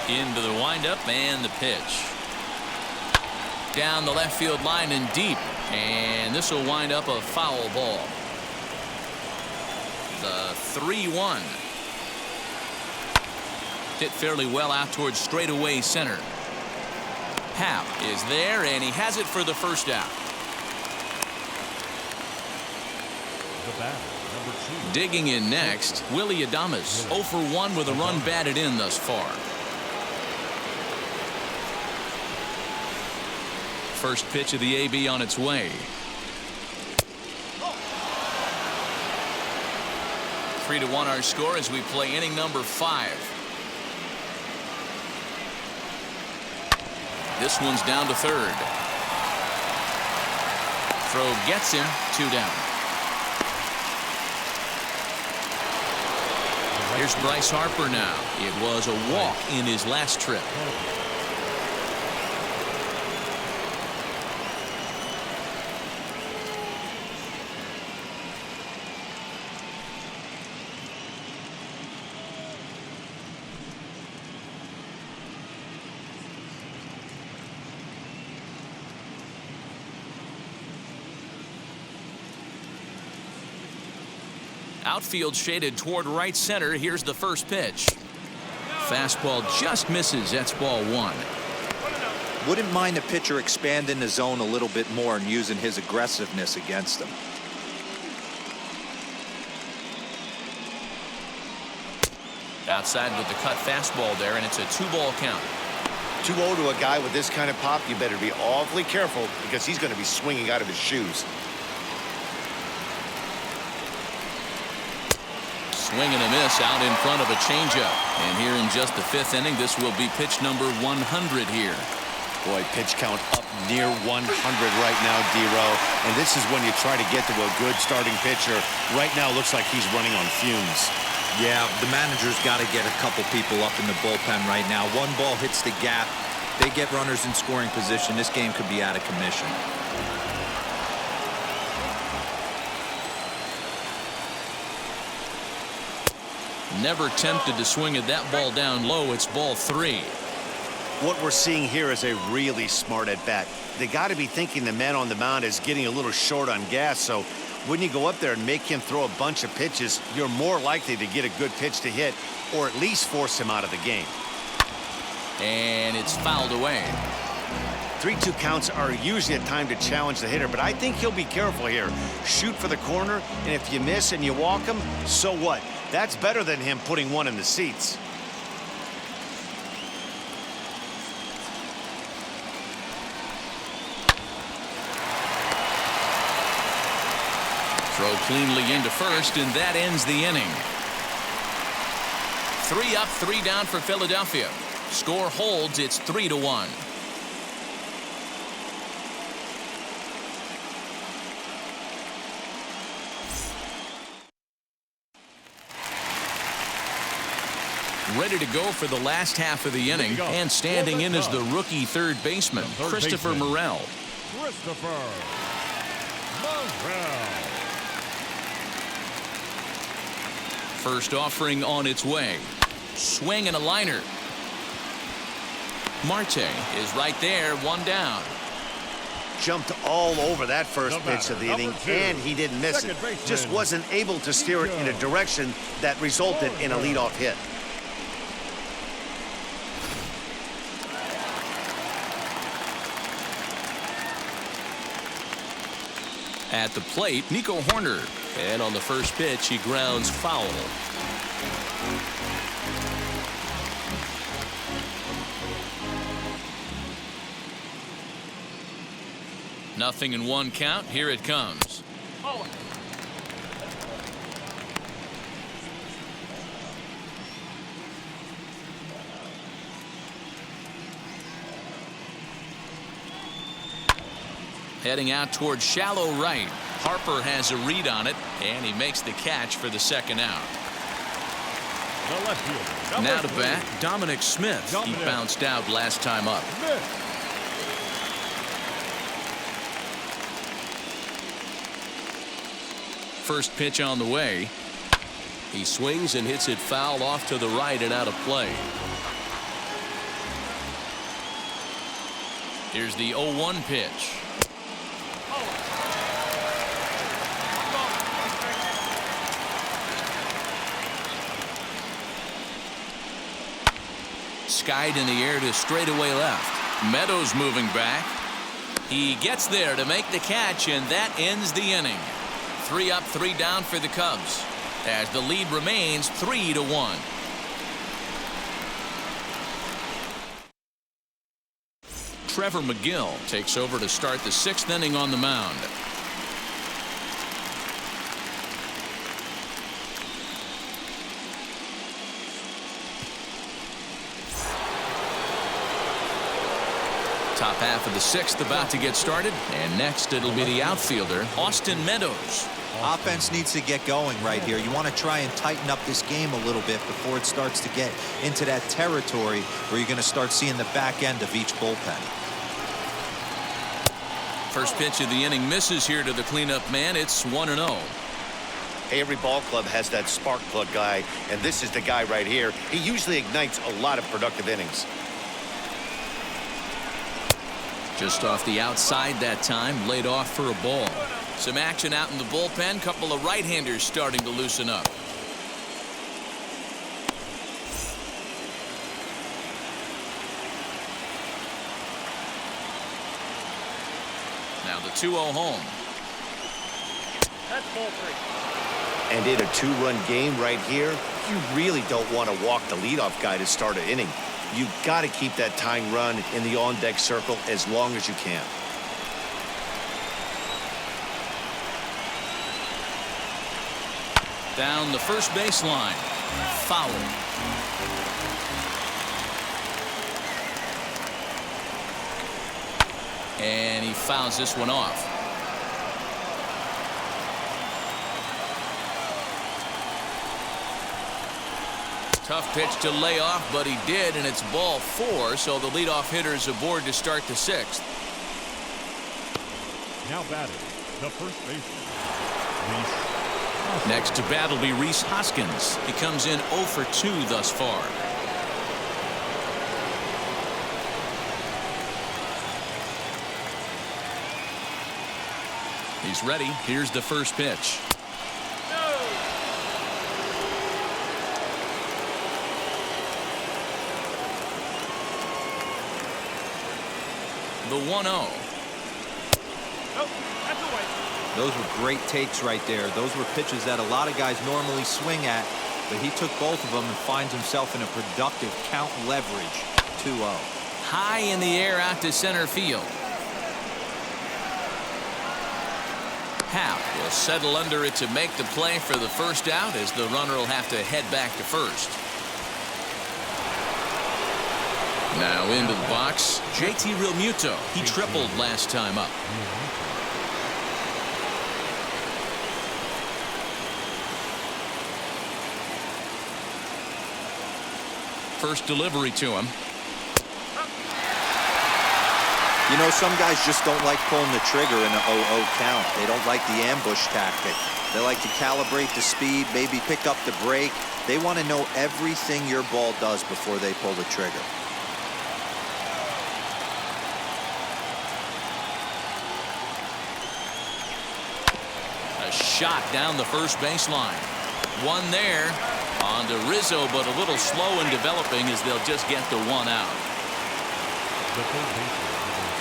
Into the windup and the pitch. Down the left field line and deep, and this will wind up a foul ball. The 3-1. Hit fairly well out towards straightaway center. Happ is there, and he has it for the first out. The batter, number 2. Digging in next, Willie Adames, 0 for 1 with a run batted in thus far. First pitch of the AB on its way. 3-1 our score as we play inning number 5. This one's down to third. Throw gets him. 2 down. Here's Bryce Harper now. It was a walk in his last trip. Outfield shaded toward right center. Here's the first pitch. Fastball just misses. That's ball 1. Wouldn't mind the pitcher expanding the zone a little bit more and using his aggressiveness against them. Outside with the cut fastball there, and it's a 2-ball count. 2-0 to a guy with this kind of pop, you better be awfully careful because he's going to be swinging out of his shoes. Swing and a miss out in front of a changeup. And here in just the 5th inning, this will be pitch number 100 here. Boy, pitch count up near 100 right now, D-Row. And this is when you try to get to a good starting pitcher. Right now, looks like he's running on fumes. Yeah, the manager's got to get a couple people up in the bullpen right now. One ball hits the gap. They get runners in scoring position. This game could be out of commission. Never tempted to swing at that ball down low. It's ball 3. What we're seeing here is a really smart at-bat. They got to be thinking the man on the mound is getting a little short on gas, so when you go up there and make him throw a bunch of pitches, you're more likely to get a good pitch to hit or at least force him out of the game. And it's fouled away. 3-2 counts are usually a time to challenge the hitter, but I think he'll be careful here. Shoot for the corner, and if you miss and you walk him, so what? That's better than him putting one in the seats. Throw cleanly into first, and that ends the inning. 3 up, 3 down for Philadelphia. Score holds, it's 3-1. Ready to go for the last half of the inning, and standing in is the rookie third baseman, Christopher Morrell. Christopher Morrell. First offering on its way. Swing and a liner. Marte is right there, 1 down. Jumped all over that first pitch of the inning, and he didn't miss it. Just wasn't able to steer it in a direction that resulted in a leadoff hit. At the plate, Nico Horner. And on the first pitch, he grounds foul. Nothing in 1 count. Here it comes. Heading out towards shallow right. Harper has a read on it, and he makes the catch for the 2nd out. The left fielder. Now to bat, Dominic Smith. He bounced out last time up. First pitch on the way. He swings and hits it foul off to the right and out of play. Here's the 0-1 pitch. Skied in the air to straightaway left. Meadows moving back. He gets there to make the catch, and that ends the inning. 3 up, 3 down for the Cubs, as the lead remains 3-1. Trevor McGill takes over to start the 6th inning on the mound. Top half of the 6th about to get started, and next it'll be the outfielder, Austin Meadows. Offense needs to get going right here. You want to try and tighten up this game a little bit before it starts to get into that territory where you're going to start seeing the back end of each bullpen. First pitch of the inning misses here to the cleanup man. It's 1-0. Hey, every ball club has that spark plug guy, and this is the guy right here. He usually ignites a lot of productive innings. Just off the outside that time, laid off for a ball. Some action out in the bullpen. Couple of right-handers starting to loosen up. Now the 2-0 home. That's ball 3. And in a 2-run game right here, you really don't want to walk the leadoff guy to start an inning. You've got to keep that tying run in the on-deck circle as long as you can. Down the first baseline. Foul. And he fouls this one off. Tough pitch to lay off, but he did, and it's ball 4, so the leadoff hitter is aboard to start the 6th. Now batting, the first baseman. Next to bat will be Rhys Hoskins. He comes in 0 for 2 thus far. He's ready. Here's the first pitch. The 1-0. Those were great takes right there. Those were pitches that a lot of guys normally swing at, but he took both of them and finds himself in a productive count leverage. 2-0. High in the air out to center field. Happ will settle under it to make the play for the first out, as the runner will have to head back to first. Now into the box, JT Realmuto. He tripled last time up. First delivery to him. You know, some guys just don't like pulling the trigger in an 0-0 count. They don't like the ambush tactic. They like to calibrate the speed, maybe pick up the break. They want to know everything your ball does before they pull the trigger. A shot down the first baseline. One there. On to Rizzo, but a little slow in developing as they'll just get the one out.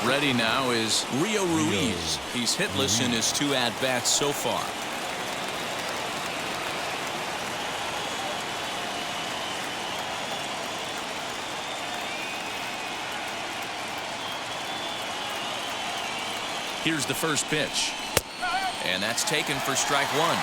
Ready now is Rio Ruiz. He's hitless in his 2 at-bats so far. Here's the first pitch. And that's taken for strike 1.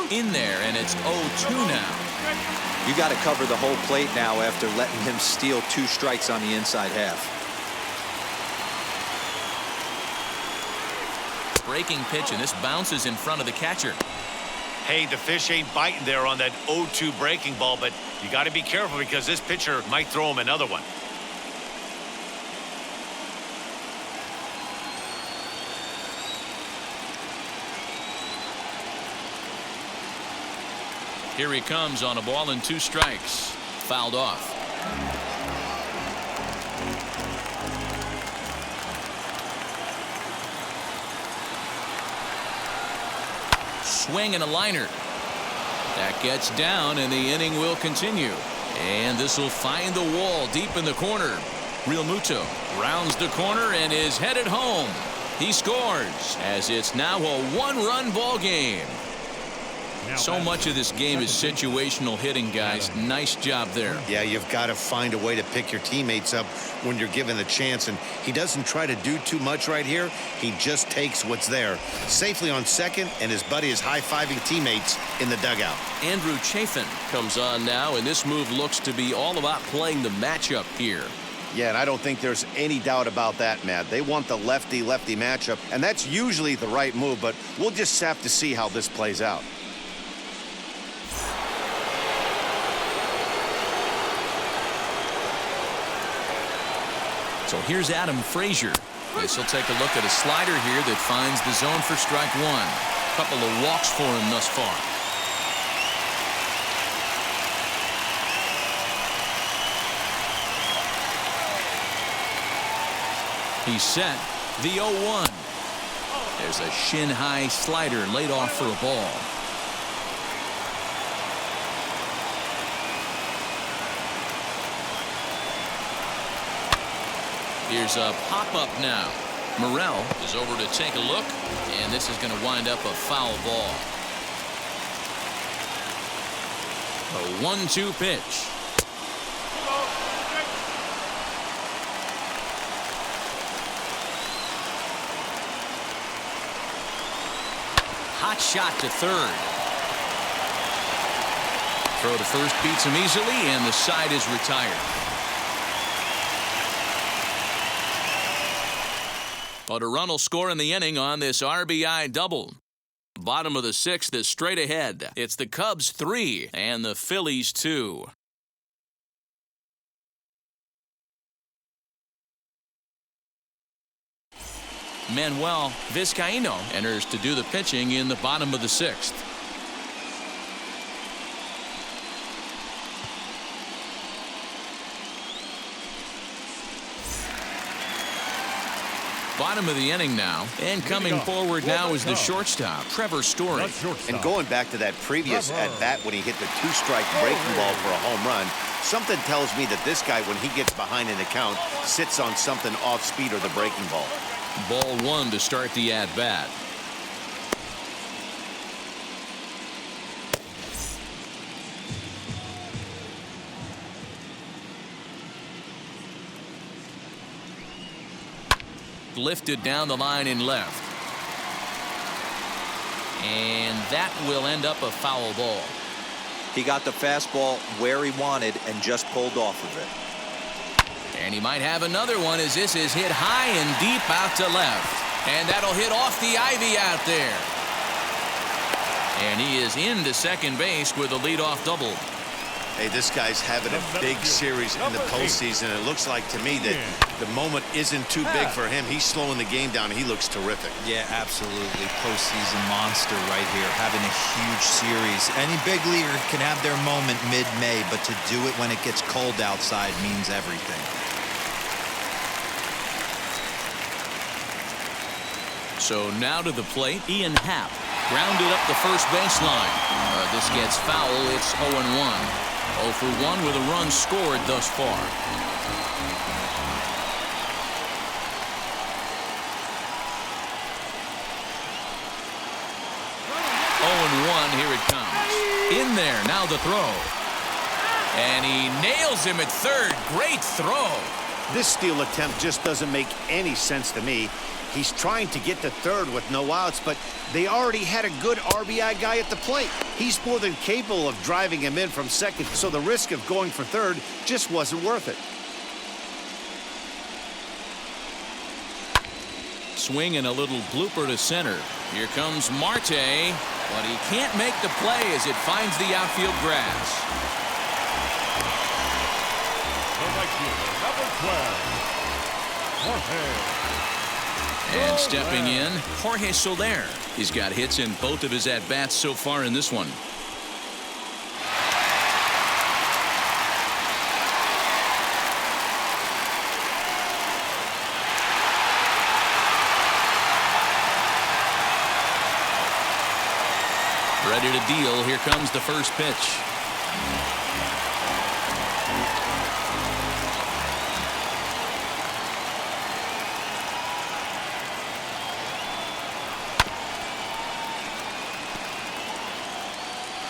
In there, and it's 0-2 now. You got to cover the whole plate now after letting him steal 2 strikes on the inside half. Breaking pitch, and this bounces in front of the catcher. Hey, the fish ain't biting there on that 0-2 breaking ball, but you got to be careful because this pitcher might throw him another one. Here he comes on a ball and 2 strikes. Fouled off. Swing and a liner. That gets down, and the inning will continue. And this will find the wall deep in the corner. Realmuto rounds the corner and is headed home. He scores, as it's now a 1-run ball game. So much of this game is situational hitting, guys. Nice job there. Yeah, you've got to find a way to pick your teammates up when you're given the chance, and he doesn't try to do too much right here. He just takes what's there. Safely on second, and his buddy is high-fiving teammates in the dugout. Andrew Chafin comes on now, and this move looks to be all about playing the matchup here. Yeah, and I don't think there's any doubt about that, Matt. They want the lefty-lefty matchup, and that's usually the right move, but we'll just have to see how this plays out. So here's Adam Frazier. This will take a look at a slider here that finds the zone for strike 1. Couple of walks for him thus far. He's set. The 0-1. There's a shin-high slider laid off for a ball. Here's a pop-up now. Morrell is over to take a look, and this is going to wind up a foul ball. A 1-2 pitch. Hot shot to third. Throw to first beats him easily, and the side is retired. But a run will score in the inning on this RBI double. Bottom of the 6th is straight ahead. It's the Cubs 3 and the Phillies 2. Manuel Vizcaíno enters to do the pitching in the bottom of the 6th. Bottom of the inning now, and coming forward now is the shortstop, Trevor Story. And going back to that previous at-bat when he hit the two-strike breaking ball for a home run, something tells me that this guy, when he gets behind in the count, sits on something off-speed or the breaking ball. Ball one to start the at-bat. Lifted down the line in left. And that will end up a foul ball. He got the fastball where he wanted and just pulled off of it. And he might have another one as this is hit high and deep out to left. And that'll hit off the ivy out there. And he is into second base with a leadoff double. Hey, this guy's having a big series in the postseason. It looks like to me that the moment isn't too big for him. He's slowing the game down. He looks terrific. Yeah, absolutely. Postseason monster right here, having a huge series. Any big leaguer can have their moment mid-May, but to do it when it gets cold outside means everything. So now to the plate, Ian Happ. Grounded up the first baseline. This gets foul. It's 0-1. 0 for 1 with a run scored thus far. 0-1, here it comes. In there, now the throw. And he nails him at third. Great throw. This steal attempt just doesn't make any sense to me. He's trying to get to third with no outs, but they already had a good RBI guy at the plate. He's more than capable of driving him in from second, so the risk of going for third just wasn't worth it. Swing and a little blooper to center. Here comes Marte, but he can't make the play as it finds the outfield grass. The right fielder, number 12, Morrell. And stepping in, Jorge Soler. He's got hits in both of his at-bats so far in this one. Ready to deal. Here comes the first pitch.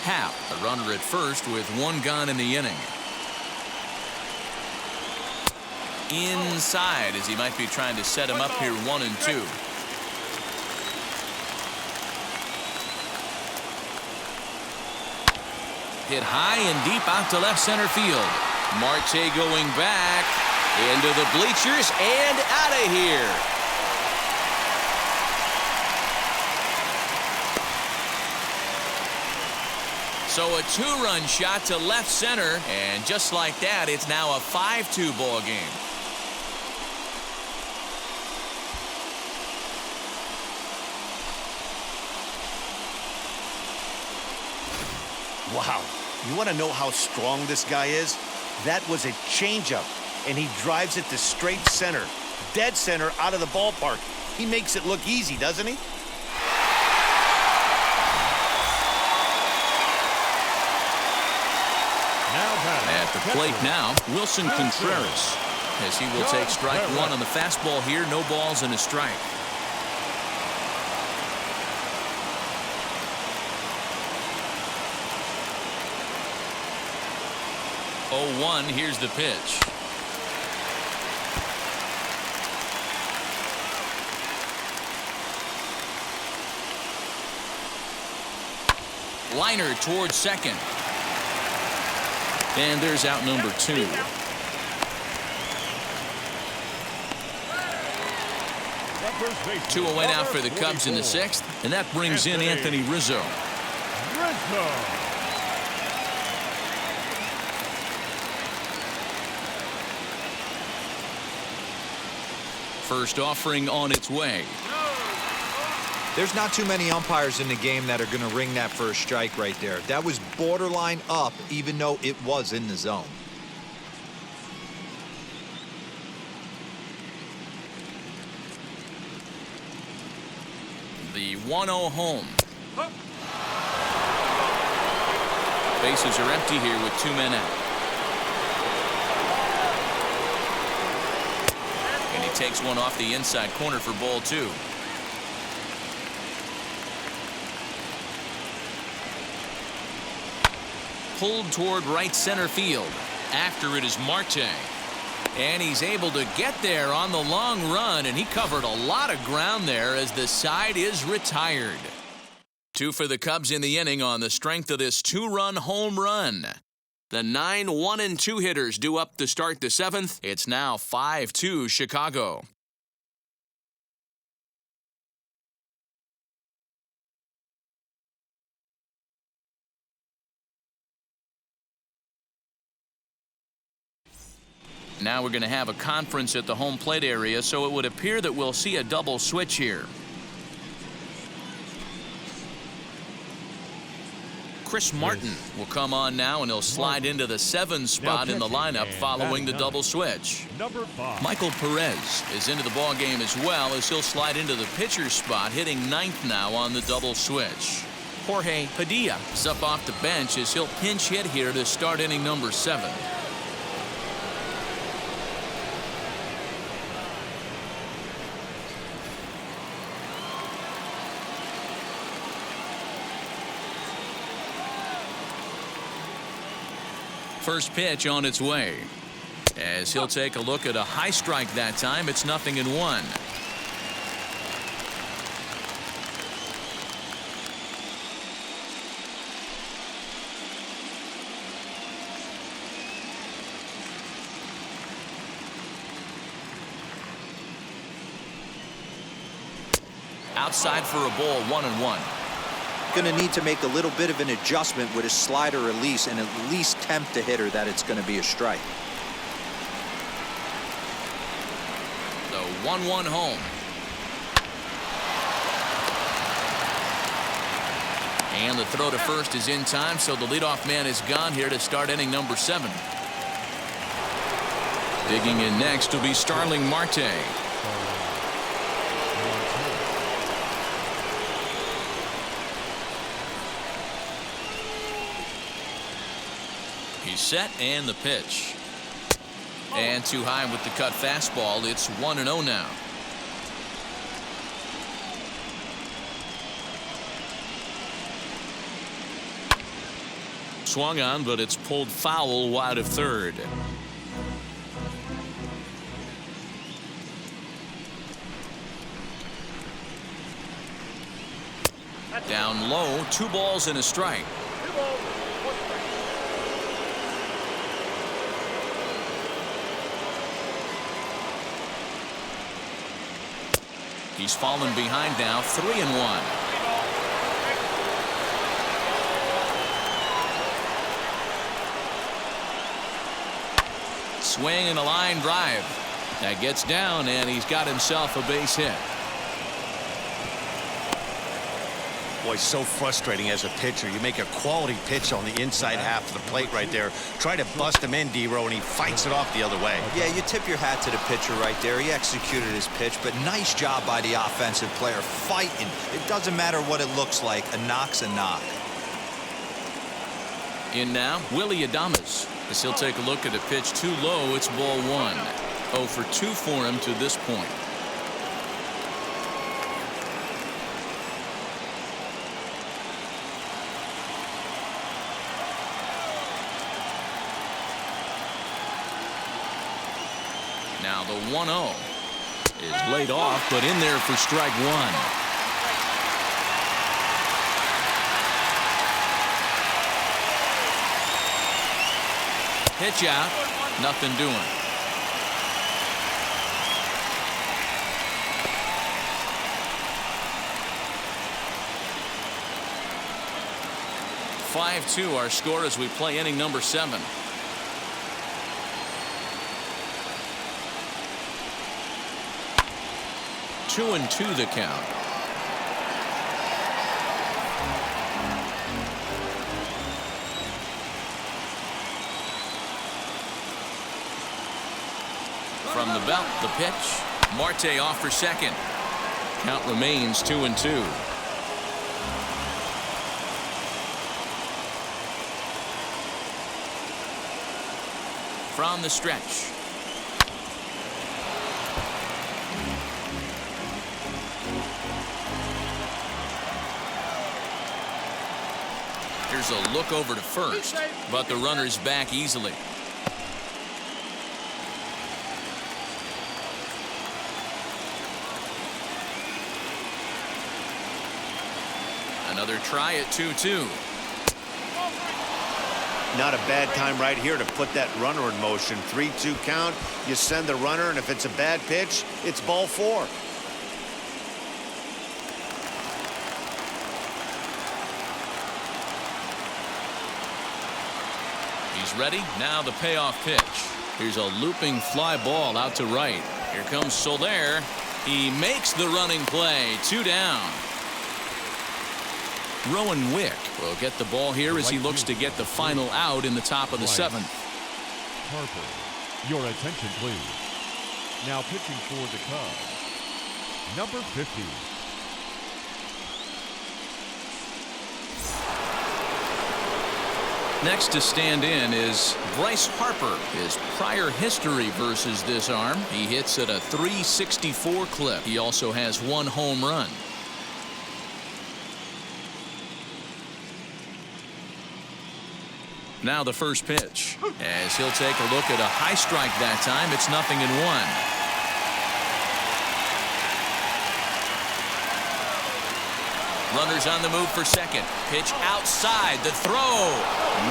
Happ, the runner at first with one gone in the inning. Inside as he might be trying to set him up here 1-2. Hit high and deep out to left center field. Marte going back into the bleachers and out of here. So a two-run shot to left center, and just like that, it's now a 5-2 ball game. Wow. You want to know how strong this guy is? That was a changeup, and he drives it to straight center. Dead center out of the ballpark. He makes it look easy, doesn't he? At the plate now, Wilson Contreras, as he will take strike one on the fastball here. No balls and a strike. 0-1, here's the pitch. Liner towards second. And there's out number 2. Two away now for the Cubs in the 6th, and that brings in Anthony Rizzo. First offering on its way. There's not too many umpires in the game that are going to ring that first strike right there. That was borderline up, even though it was in the zone. the 1-0 home. Bases are empty here with 2 men out. And he takes one off the inside corner for ball 2. Pulled toward right center field. After it is Marte. And he's able to get there on the long run, and he covered a lot of ground there as the side is retired. 2 for the Cubs in the inning on the strength of this 2-run home run. The 9 1-2 hitters due up to start the 7th. It's now 5-2 Chicago. Now we're going to have a conference at the home plate area, so it would appear that we'll see a double switch here. Chris Martin will come on now, and he'll slide into the 7 spot in the lineup following the double switch. Michael Perez is into the ball game as well, as he'll slide into the pitcher's spot, hitting 9th now on the double switch. Jorge Padilla is up off the bench as he'll pinch hit here to start inning number 7. First pitch on its way. As he'll take a look at a high strike that time, it's 0-1. Outside for a ball, 1-1. Going to need to make a little bit of an adjustment with his slider release and at least tempt the hitter that it's going to be a strike. The 1-1 home. And the throw to first is in time, so the leadoff man is gone here to start inning number 7. Digging in next will be Starling Marte. He's set, and the pitch. And too high with the cut fastball. It's 1-0 now. Swung on, but it's pulled foul wide of third. Down low, 2 balls and a strike. He's fallen behind now, 3-1. Swing and a line drive. That gets down, and he's got himself a base hit. Boy, so frustrating as a pitcher. You make a quality pitch on the inside half of the plate right there. Try to bust him in, D-Row, and he fights it off the other way. Yeah, you tip your hat to the pitcher right there. He executed his pitch, but nice job by the offensive player fighting. It doesn't matter what it looks like. A knock's a knock. In now, Willie Adames. As he'll take a look at a pitch too low, it's ball 1. 0 for 2 for him to this point. Now the 1-0 is laid off, but in there for strike 1. Pitch out, nothing doing. (5-2) our score as we play inning number 7. Two and 2 the count. From the belt, the pitch. Marte off for second. Count remains 2-2. From the stretch. Here's a look over to first, but the runner's back easily. Another try at 2-2. Not a bad time right here to put that runner in motion. 3-2 count. You send the runner, and if it's a bad pitch, it's ball 4. He's ready. Now the payoff pitch. Here's a looping fly ball out to right. Here comes Soler. He makes the running play. 2 down. Rowan Wick will get the ball here as he looks to get the final out in the top of the 7th. Harper, your attention, please. Now pitching for the Cubs, number 50. Next to stand in is Bryce Harper. His prior history versus this arm. He hits at a .364 clip. He also has 1 home run. Now the first pitch, as he'll take a look at a high strike that time. It's 0-1. Runners on the move for second. Pitch outside. The throw.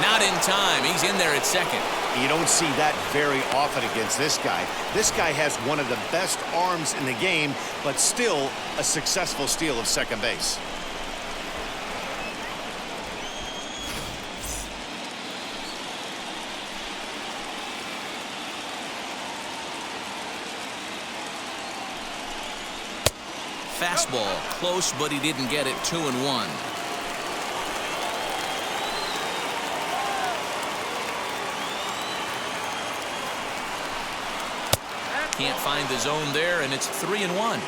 Not in time. He's in there at second. You don't see that very often against this guy. This guy has one of the best arms in the game, but still a successful steal of second base. Fastball close, but he didn't get it. 2-1. Can't find the zone there, and it's 3-1.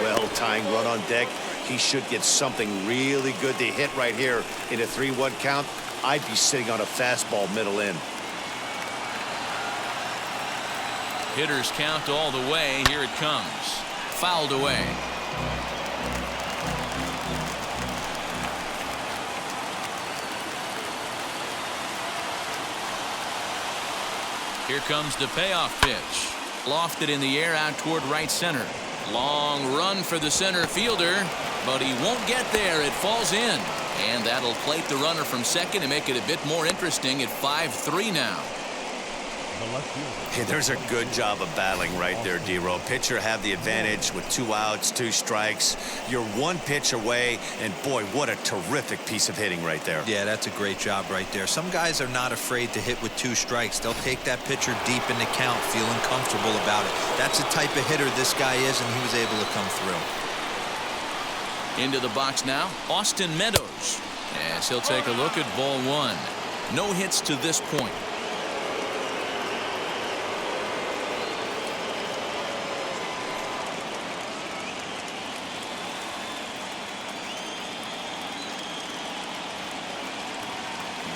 Well, tying run on deck. He should get something really good to hit right here in a 3-1 count. I'd be sitting on a fastball middle in. Hitters count all the way. Here it comes. Fouled away. Here comes the payoff pitch. Lofted in the air out toward right center. Long run for the center fielder, but he won't get there. It falls in. And that'll plate the runner from second and make it a bit more interesting at 5-3 now. Hey, there's a good job of battling right there, D-Row. Pitcher have the advantage with 2 outs, 2 strikes. You're 1 pitch away, and boy, what a terrific piece of hitting right there. Yeah, that's a great job right there. Some guys are not afraid to hit with 2 strikes. They'll take that pitcher deep in the count, feeling comfortable about it. That's the type of hitter this guy is, and he was able to come through. Into the box now, Austin Meadows, as he'll take a look at ball 1. No hits to this point.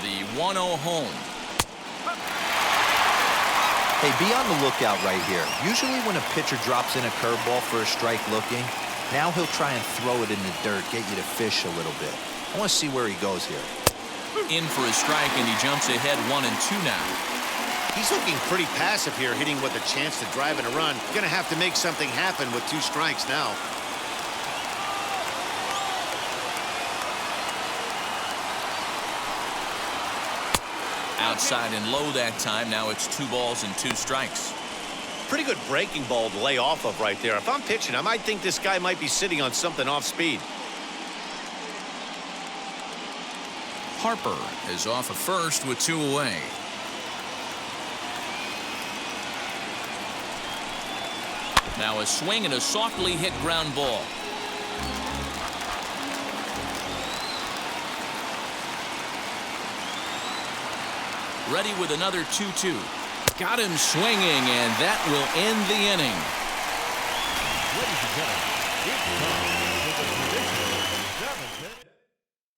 The 1-0 home. Hey, be on the lookout right here. Usually when a pitcher drops in a curveball for a strike looking, now he'll try and throw it in the dirt, get you to fish a little bit. I want to see where he goes here. In for a strike, and he jumps ahead 1-2 now. He's looking pretty passive here, hitting with a chance to drive in a run. Going to have to make something happen with 2 strikes now. Outside and low that time. Now it's 2 balls and 2 strikes. Pretty good breaking ball to lay off of right there. If I'm pitching, I might think this guy might be sitting on something off speed. Harper is off of first with 2 away. Now a swing and a softly hit ground ball. Ready with another 2-2. Got him swinging, and that will end the inning. Ladies and gentlemen,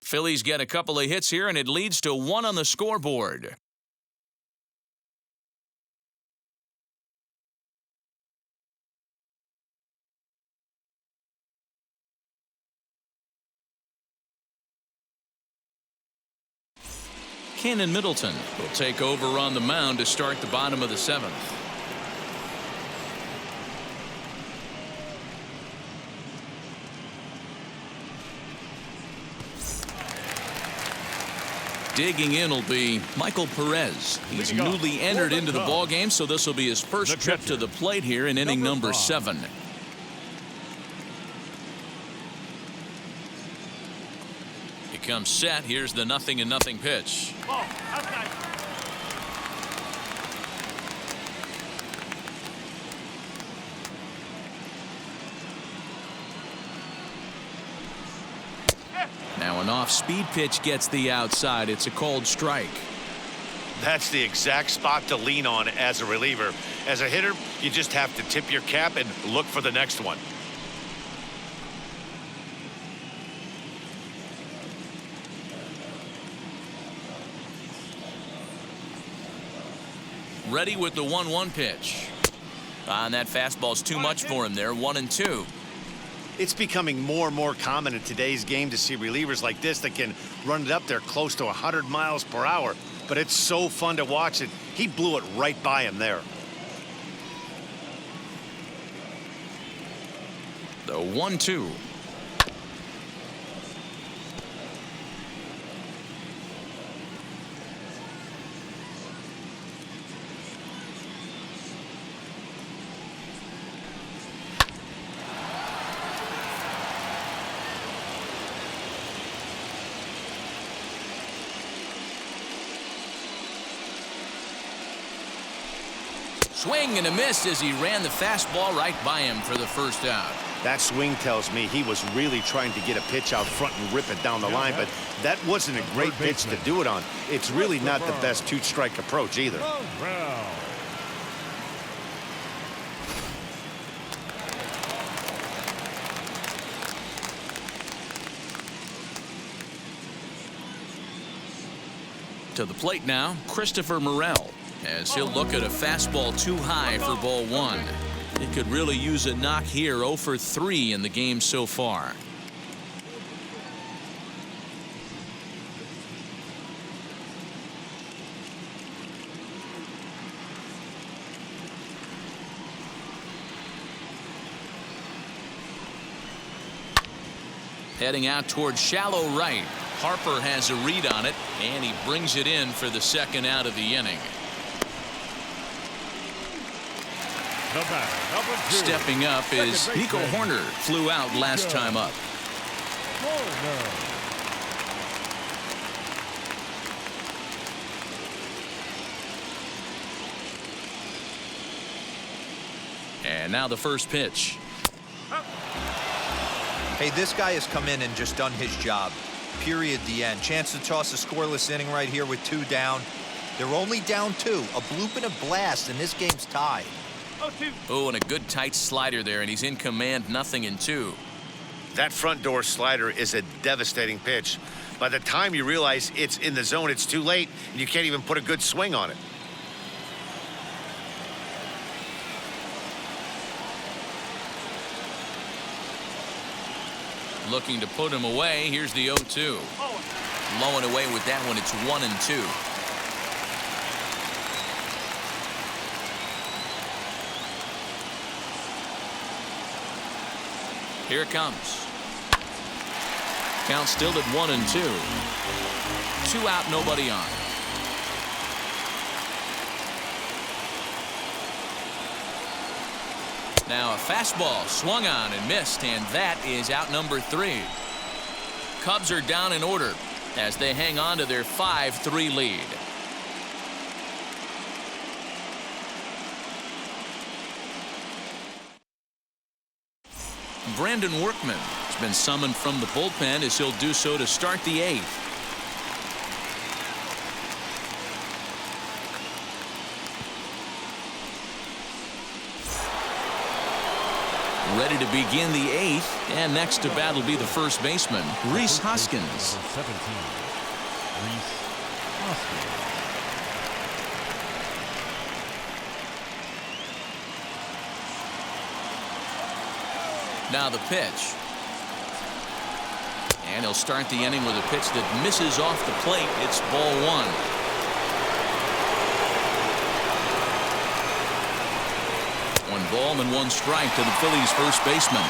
Phillies get a couple of hits here, and it leads to 1 on the scoreboard. Cannon Middleton will take over on the mound to start the bottom of the 7th. Digging in will be Michael Perez. He's newly entered into the ballgame, so this will be his first trip to the plate here in inning number 7. He comes set. Here's the 0-0 pitch. Now an off-speed pitch gets the outside. It's a called strike. That's the exact spot to lean on as a reliever. As a hitter, you just have to tip your cap and look for the next one. Ready with the 1-1 pitch. And that fastball's too much for him there. 1-2. It's becoming more and more common in today's game to see relievers like this that can run it up there close to 100 miles per hour. But it's so fun to watch it. He blew it right by him there. The 1-2. Swing and a miss as he ran the fastball right by him for the first out. That swing tells me he was really trying to get a pitch out front and rip it down the line, but that wasn't a great pitch to do it on. It's really not the best two-strike approach either. To the plate now, Christopher Morrell, as he'll look at a fastball too high for ball 1. It could really use a knock here. 0 for 3 in the game so far. Heading out towards shallow right. Harper has a read on it, and he brings it in for the second out of the inning. Stepping up is Nico Horner. Flew out last time up. And now the first pitch. Hey, this guy has come in and just done his job. Period. The end. Chance to toss a scoreless inning right here with 2 down. They're only down 2. A bloop and a blast, and this game's tied. Oh, and a good tight slider there, and he's in command. 0-2. That front door slider is a devastating pitch. By the time you realize it's in the zone, it's too late, and you can't even put a good swing on it. Looking to put him away. Here's the 0-2. Low and away with that one. It's 1-2. Here it comes. Count still at 1-2. 2 out, nobody on. Now a fastball swung on and missed, and that is out number 3. Cubs are down in order as they hang on to their 5-3 lead. Brandon Workman has been summoned from the bullpen as he'll do so to start the 8th. Ready to begin the 8th, and next to bat will be the first baseman, Rhys Hoskins. Number 17, Rhys Hoskins. Now the pitch. And he'll start the inning with a pitch that misses off the plate. It's ball 1. One ball and 1 strike to the Phillies first baseman.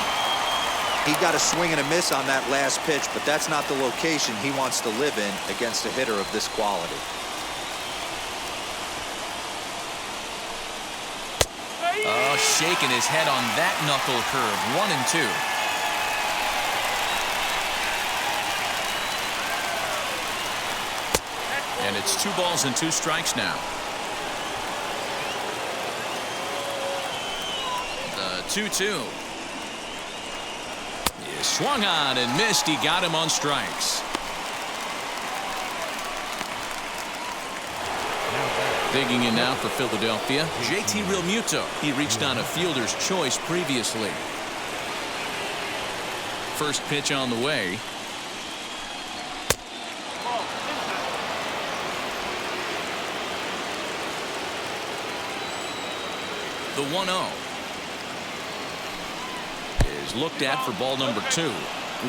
He got a swing and a miss on that last pitch, but that's not the location he wants to live in against a hitter of this quality. Oh, shaking his head on that knuckle curve. 1 and 2. And it's 2 balls and 2 strikes now. The 2-2. He swung on and missed. He got him on strikes. Digging in now for Philadelphia, JT Realmuto. He reached on a fielder's choice previously. First pitch on the way. The 1-0 is looked at for ball number 2.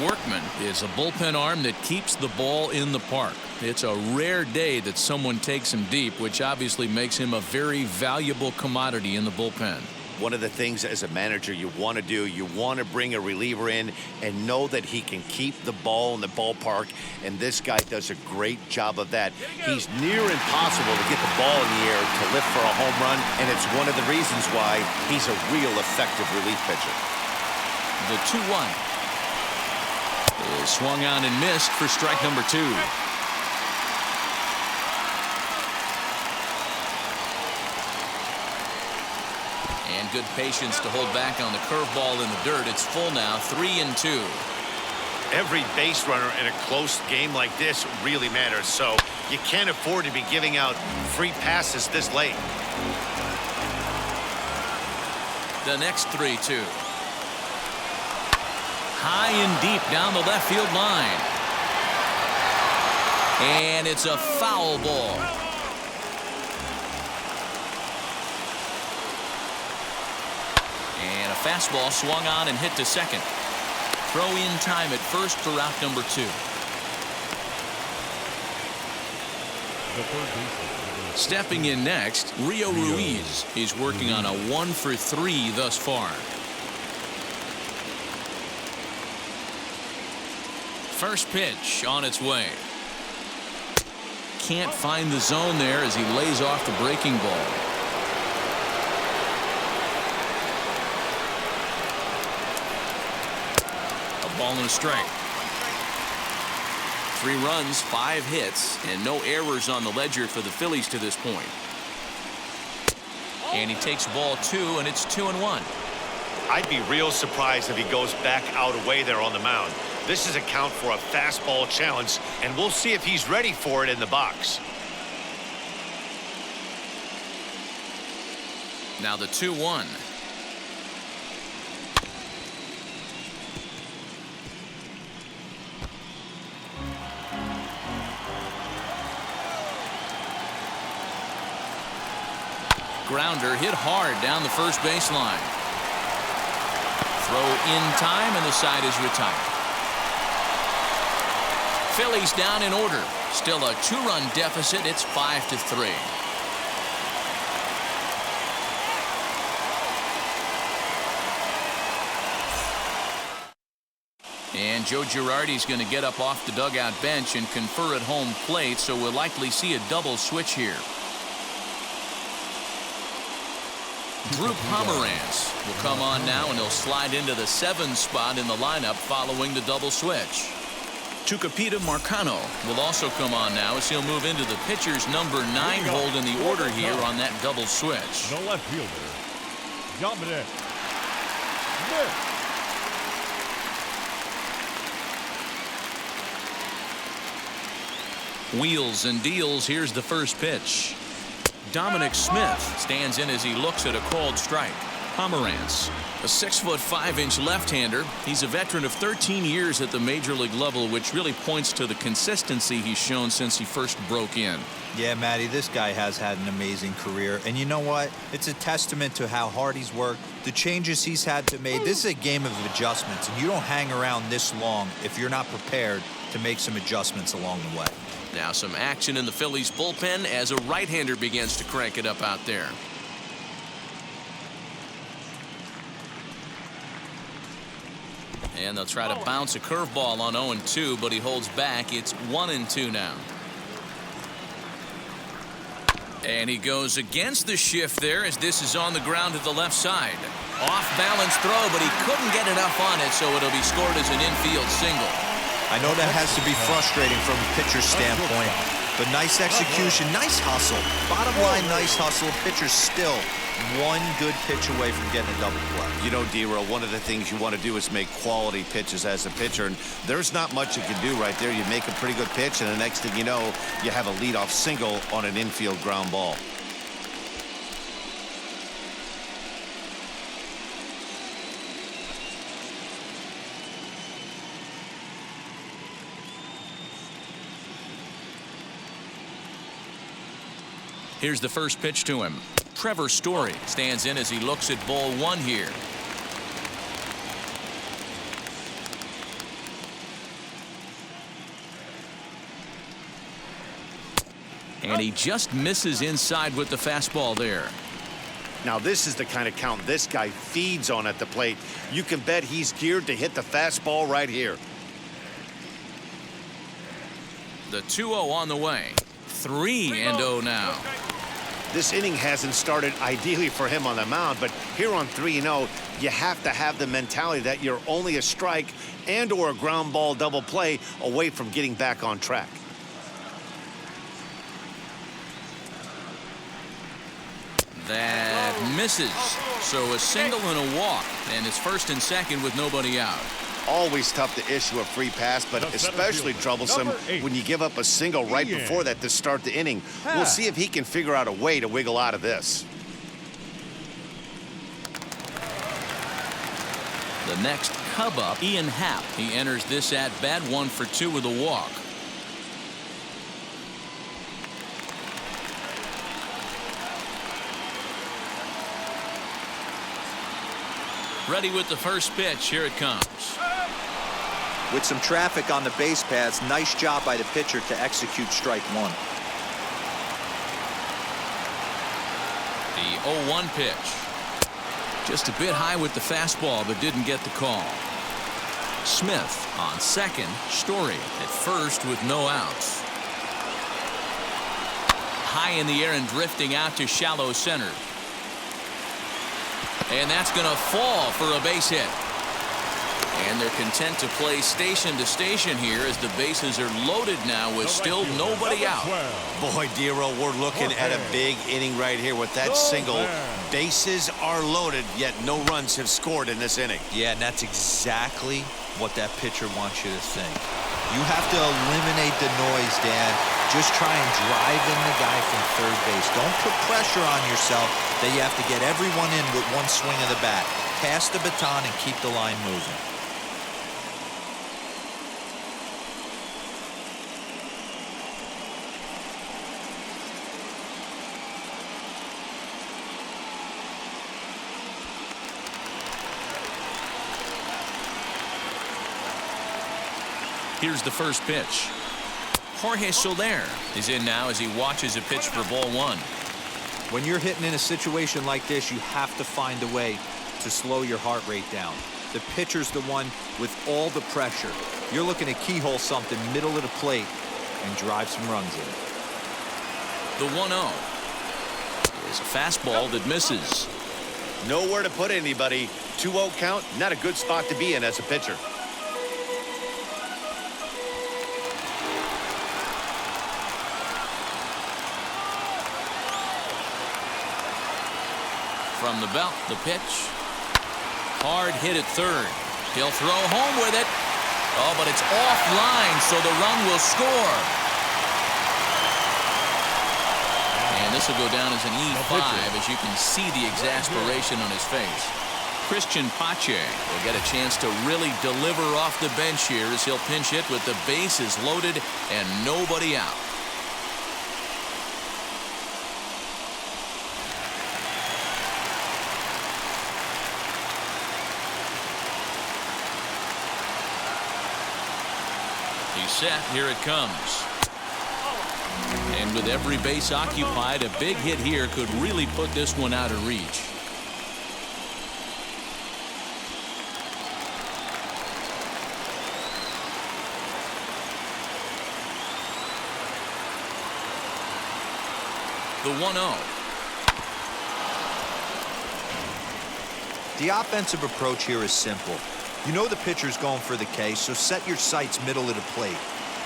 Workman is a bullpen arm that keeps the ball in the park. It's a rare day that someone takes him deep, which obviously makes him a very valuable commodity in the bullpen. One of the things as a manager you want to do, you want to bring a reliever in and know that he can keep the ball in the ballpark, and this guy does a great job of that. He's near impossible to get the ball in the air to lift for a home run, and it's one of the reasons why he's a real effective relief pitcher. The 2-1 is swung on and missed for strike number 2. And good patience to hold back on the curveball in the dirt. It's full now, 3-2. Every base runner in a close game like this really matters, so you can't afford to be giving out free passes this late. The next 3-2. High and deep down the left field line. And it's a foul ball. And a fastball swung on and hit to second. Throw in time at first for route number 2. Stepping in next, Rio Ruiz. He's working on a 1-for-3 thus far. First pitch on its way. Can't find the zone there as he lays off the breaking ball. A ball and a strike. 3 runs, 5 hits, and no errors on the ledger for the Phillies to this point. And he takes ball 2, and it's 2-1. I'd be real surprised if he goes back out away there on the mound. This is a count for a fastball challenge, and we'll see if he's ready for it in the box. Now the 2-1. Grounder hit hard down the first baseline. Throw in time, and the side is retired. Phillies down in order. Still a 2-run deficit. It's 5-3. And Joe Girardi's going to get up off the dugout bench and confer at home plate, so we'll likely see a double switch here. Drew Pomeranz will come on now, and he'll slide into the 7 spot in the lineup following the double switch. Tucupita Marcano will also come on now as he'll move into the pitcher's number 9 hold in the order here on that double switch. The left fielder, Dominic. Wheels and deals. Here's the first pitch. Dominic Smith stands in as he looks at a called strike. Pomerantz, a 6'5" left-hander. He's a veteran of 13 years at the major league level, which really points to the consistency he's shown since he first broke in. Yeah, Matty, this guy has had an amazing career. And you know what? It's a testament to how hard he's worked, the changes he's had to make. This is a game of adjustments, and you don't hang around this long if you're not prepared to make some adjustments along the way. Now some action in the Phillies bullpen as a right-hander begins to crank it up out there. And they'll try to bounce a curveball on 0-2, but he holds back. It's 1-2 now. And he goes against the shift there as this is on the ground to the left side. Off-balance throw, but he couldn't get enough on it, so it'll be scored as an infield single. I know that has to be frustrating from a pitcher's standpoint, but nice execution, nice hustle. Bottom line, nice hustle. Pitcher's still one good pitch away from getting a double play. You know, D-Roll, one of the things you want to do is make quality pitches as a pitcher, and there's not much you can do right there. You make a pretty good pitch, and the next thing you know, you have a leadoff single on an infield ground ball. Here's the first pitch to him. Trevor Story stands in as he looks at ball one here. And he just misses inside with the fastball there. Now this is the kind of count this guy feeds on at the plate. You can bet he's geared to hit the fastball right here. The 2-0 on the way. 3-0 now. This inning hasn't started ideally for him on the mound, but here on 3-0, you have to have the mentality that you're only a strike and or a ground ball double play away from getting back on track. That misses. So a single and a walk, and it's first and second with nobody out. Always tough to issue a free pass, but especially troublesome when you give up a single right before that to start the inning. We'll see if he can figure out a way to wiggle out of this. The next Cub up, Ian Happ. He enters this at bat 1 for 2 with a walk. Ready with the first pitch. Here it comes. With some traffic on the base paths, nice job by the pitcher to execute strike one. The 0-1 pitch. Just a bit high with the fastball, but didn't get the call. Smith on second. Story at first with no outs. High in the air and drifting out to shallow center. And that's going to fall for a base hit. And they're content to play station to station here as the bases are loaded now with still nobody out. Boy, Dero, we're looking at a big inning right here with that single. Bases are loaded, yet no runs have scored in this inning. Yeah, and that's exactly what that pitcher wants you to think. You have to eliminate the noise, Dan. Just try and drive in the guy from third base. Don't put pressure on yourself that you have to get everyone in with one swing of the bat. Pass the baton and keep the line moving. Here's the first pitch. Jorge Soler is in now as he watches a pitch for ball one. When you're hitting in a situation like this, you have to find a way to slow your heart rate down. The pitcher's the one with all the pressure. You're looking to keyhole something middle of the plate and drive some runs in. The 1-0 is a fastball that misses. Nowhere to put anybody. 2-0 count, not a good spot to be in as a pitcher. From the belt, the pitch. Hard hit at third. He'll throw home with it. Oh, but it's offline, so the run will score. And this will go down as an E5 as you can see the exasperation on his face. Christian Pache will get a chance to really deliver off the bench here as he'll pinch hit with the bases loaded and nobody out. He's set. Here it comes. And with every base occupied, a big hit here could really put this one out of reach. The 1-0. The offensive approach here is simple. You know the pitcher's going for the K, so set your sights middle of the plate.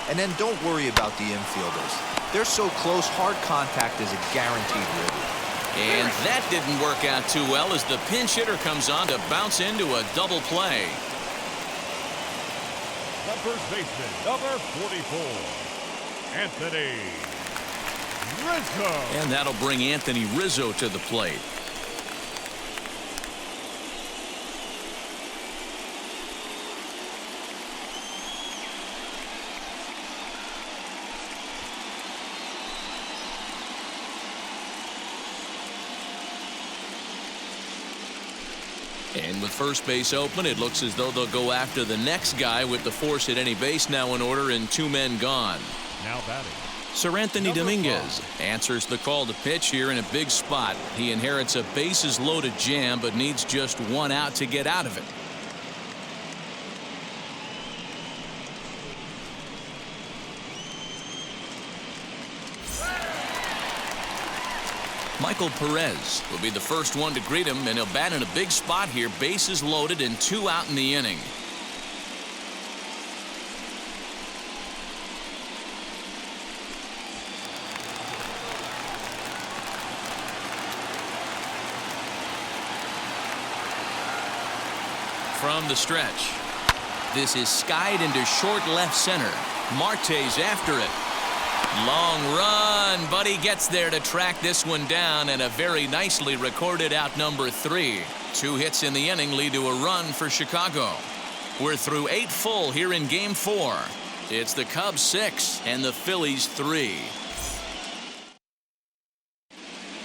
And then don't worry about the infielders. They're so close, hard contact is a guaranteed ribby. And that didn't work out too well as the pinch hitter comes on to bounce into a double play. The first baseman, number 44, Anthony Rizzo. And that'll bring Anthony Rizzo to the plate. And with first base open, it looks as though they'll go after the next guy with the force at any base now in order and 2 men gone. Now batting, Sir Anthony Dominguez answers the call to pitch here in a big spot. He inherits a bases loaded jam but needs just 1 out to get out of it. Michael Perez will be the first one to greet him, and he'll bat in a big spot here. Bases loaded and 2 out in the inning. From the stretch, this is skied into short left center. Marte's after it. Long run, but he gets there to track this one down, and a very nicely recorded out number 3. 2 hits in the inning lead to a run for Chicago. We're through 8 full here in Game 4. It's the Cubs 6 and the Phillies 3.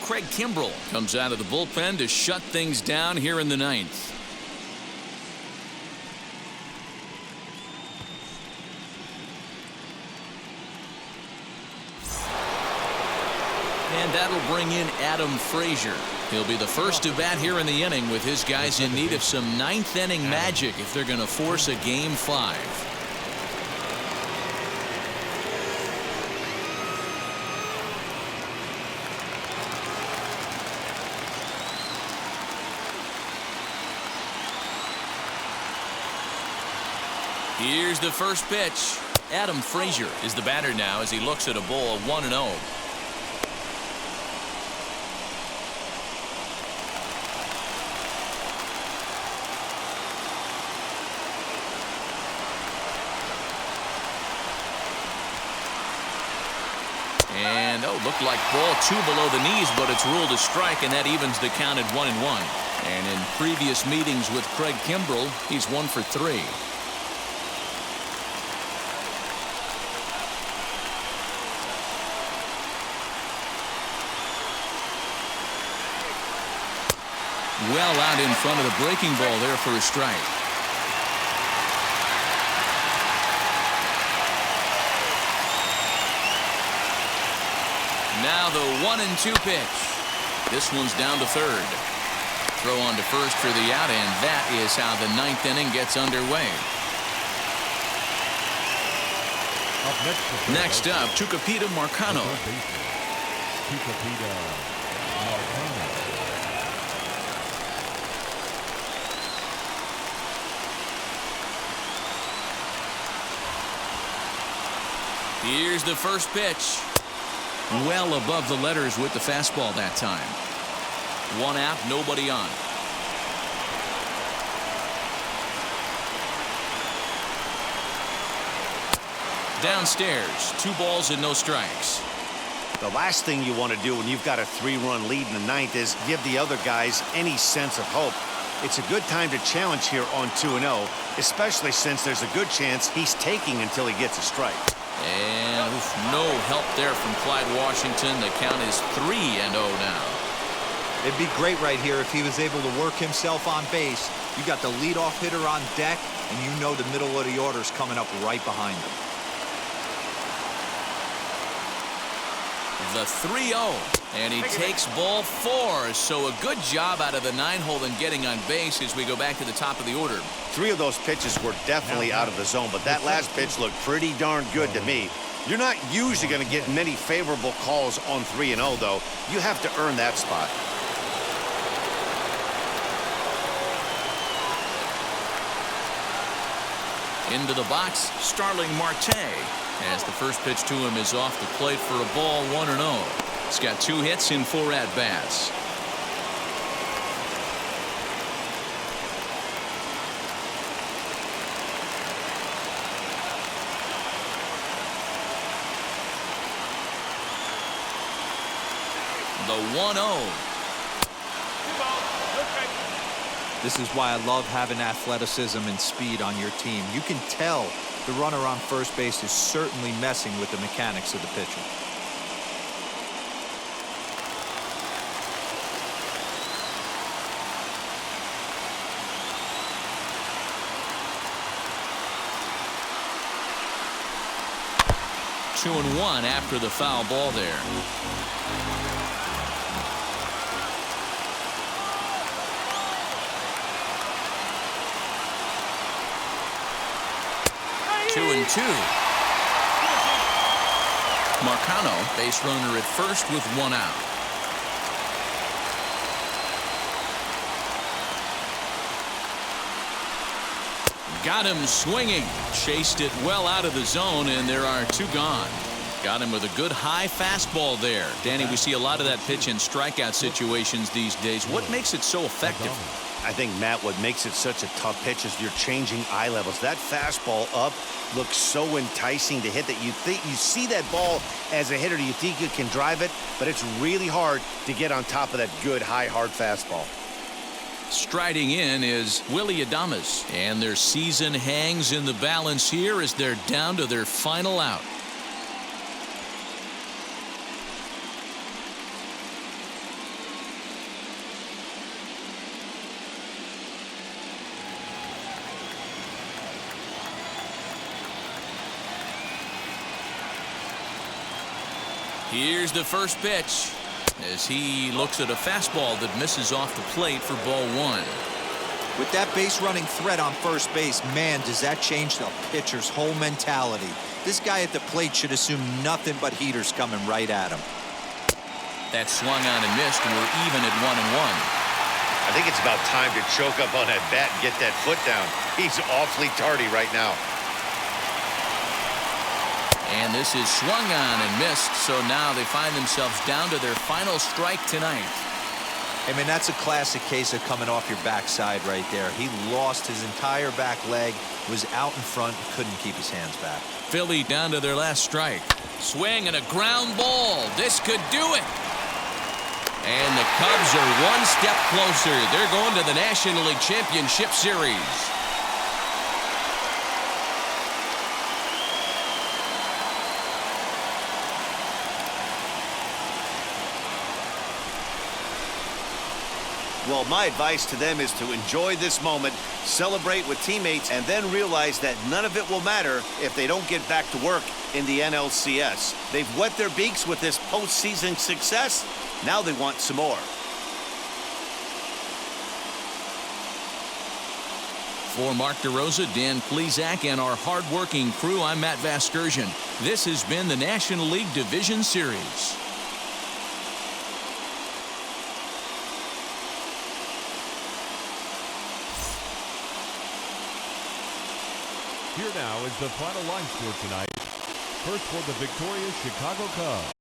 Craig Kimbrell comes out of the bullpen to shut things down here in the 9th. And that'll bring in Adam Frazier. He'll be the first to bat here in the inning with his guys in need of some 9th inning magic if they're going to force a Game 5. Here's the first pitch. Adam Frazier is the batter now as he looks at a ball 1-0. And looked like ball 2 below the knees, but it's ruled a strike, and that evens the count at 1-1. And in previous meetings with Craig Kimbrell, he's 1 for 3. Well out in front of the breaking ball there for a strike. Now the 1-2 pitch. This one's down to third. Throw on to first for the out, and that is how the 9th inning gets underway. Next up, Tucupita Marcano. Tucupita Marcano. Here's the first pitch. Well above the letters with the fastball that time. 1 out, nobody on. Downstairs, 2 balls and no strikes. The last thing you want to do when you've got a 3-run lead in the ninth is give the other guys any sense of hope. It's a good time to challenge here on 2-0, especially since there's a good chance he's taking until he gets a strike. And no help there from Clyde Washington. The count is 3-0 now. It'd be great right here if he was able to work himself on base. You got the leadoff hitter on deck, and you know the middle of the order's coming up right behind him. The 3-0, and he takes ball 4. So a good job out of the 9-hole in getting on base as we go back to the top of the order. 3 of those pitches were definitely out of the zone, but that last pitch looked pretty darn good to me. You're not usually going to get many favorable calls on 3-0, though. You have to earn that spot. Into the box, Starling Marte, as the first pitch to him is off the plate for a ball, 1-0. He's got 2 hits in 4 at-bats. The 1-0. This is why I love having athleticism and speed on your team. You can tell the runner on first base is certainly messing with the mechanics of the pitcher. Two and 1 after the foul ball there. Two and 2. Marcano, base runner at first with 1 out. Got him swinging. Chased it well out of the zone, and there are 2 gone. Got him with a good high fastball there. Danny, we see a lot of that pitch in strikeout situations these days. What makes it so effective? I think, Matt, what makes it such a tough pitch is you're changing eye levels. That fastball up looks so enticing to hit that you see that ball as a hitter, you think you can drive it, but it's really hard to get on top of that good, high, hard fastball. Striding in is Willy Adames, and their season hangs in the balance here as they're down to their final out. Here's the first pitch as he looks at a fastball that misses off the plate for ball 1. With that base running threat on first base, man, does that change the pitcher's whole mentality. This guy at the plate should assume nothing but heaters coming right at him. That swung on and missed, and we're even at 1 and 1. I think it's about time to choke up on that bat and get that foot down. He's awfully tardy right now. And this is swung on and missed, so now they find themselves down to their final strike tonight. I mean, that's a classic case of coming off your backside right there. He lost his entire back leg, was out in front, couldn't keep his hands back. Philly down to their last strike. Swing and a ground ball. This could do it. And the Cubs are one step closer. They're going to the National League Championship Series. Well, my advice to them is to enjoy this moment, celebrate with teammates, and then realize that none of it will matter if they don't get back to work in the NLCS. They've wet their beaks with this postseason success. Now they want some more. For Mark DeRosa, Dan Plesac, and our hard-working crew, I'm Matt Vasgersian. This has been the National League Division Series. Here now is the final line score tonight. First for the victorious Chicago Cubs.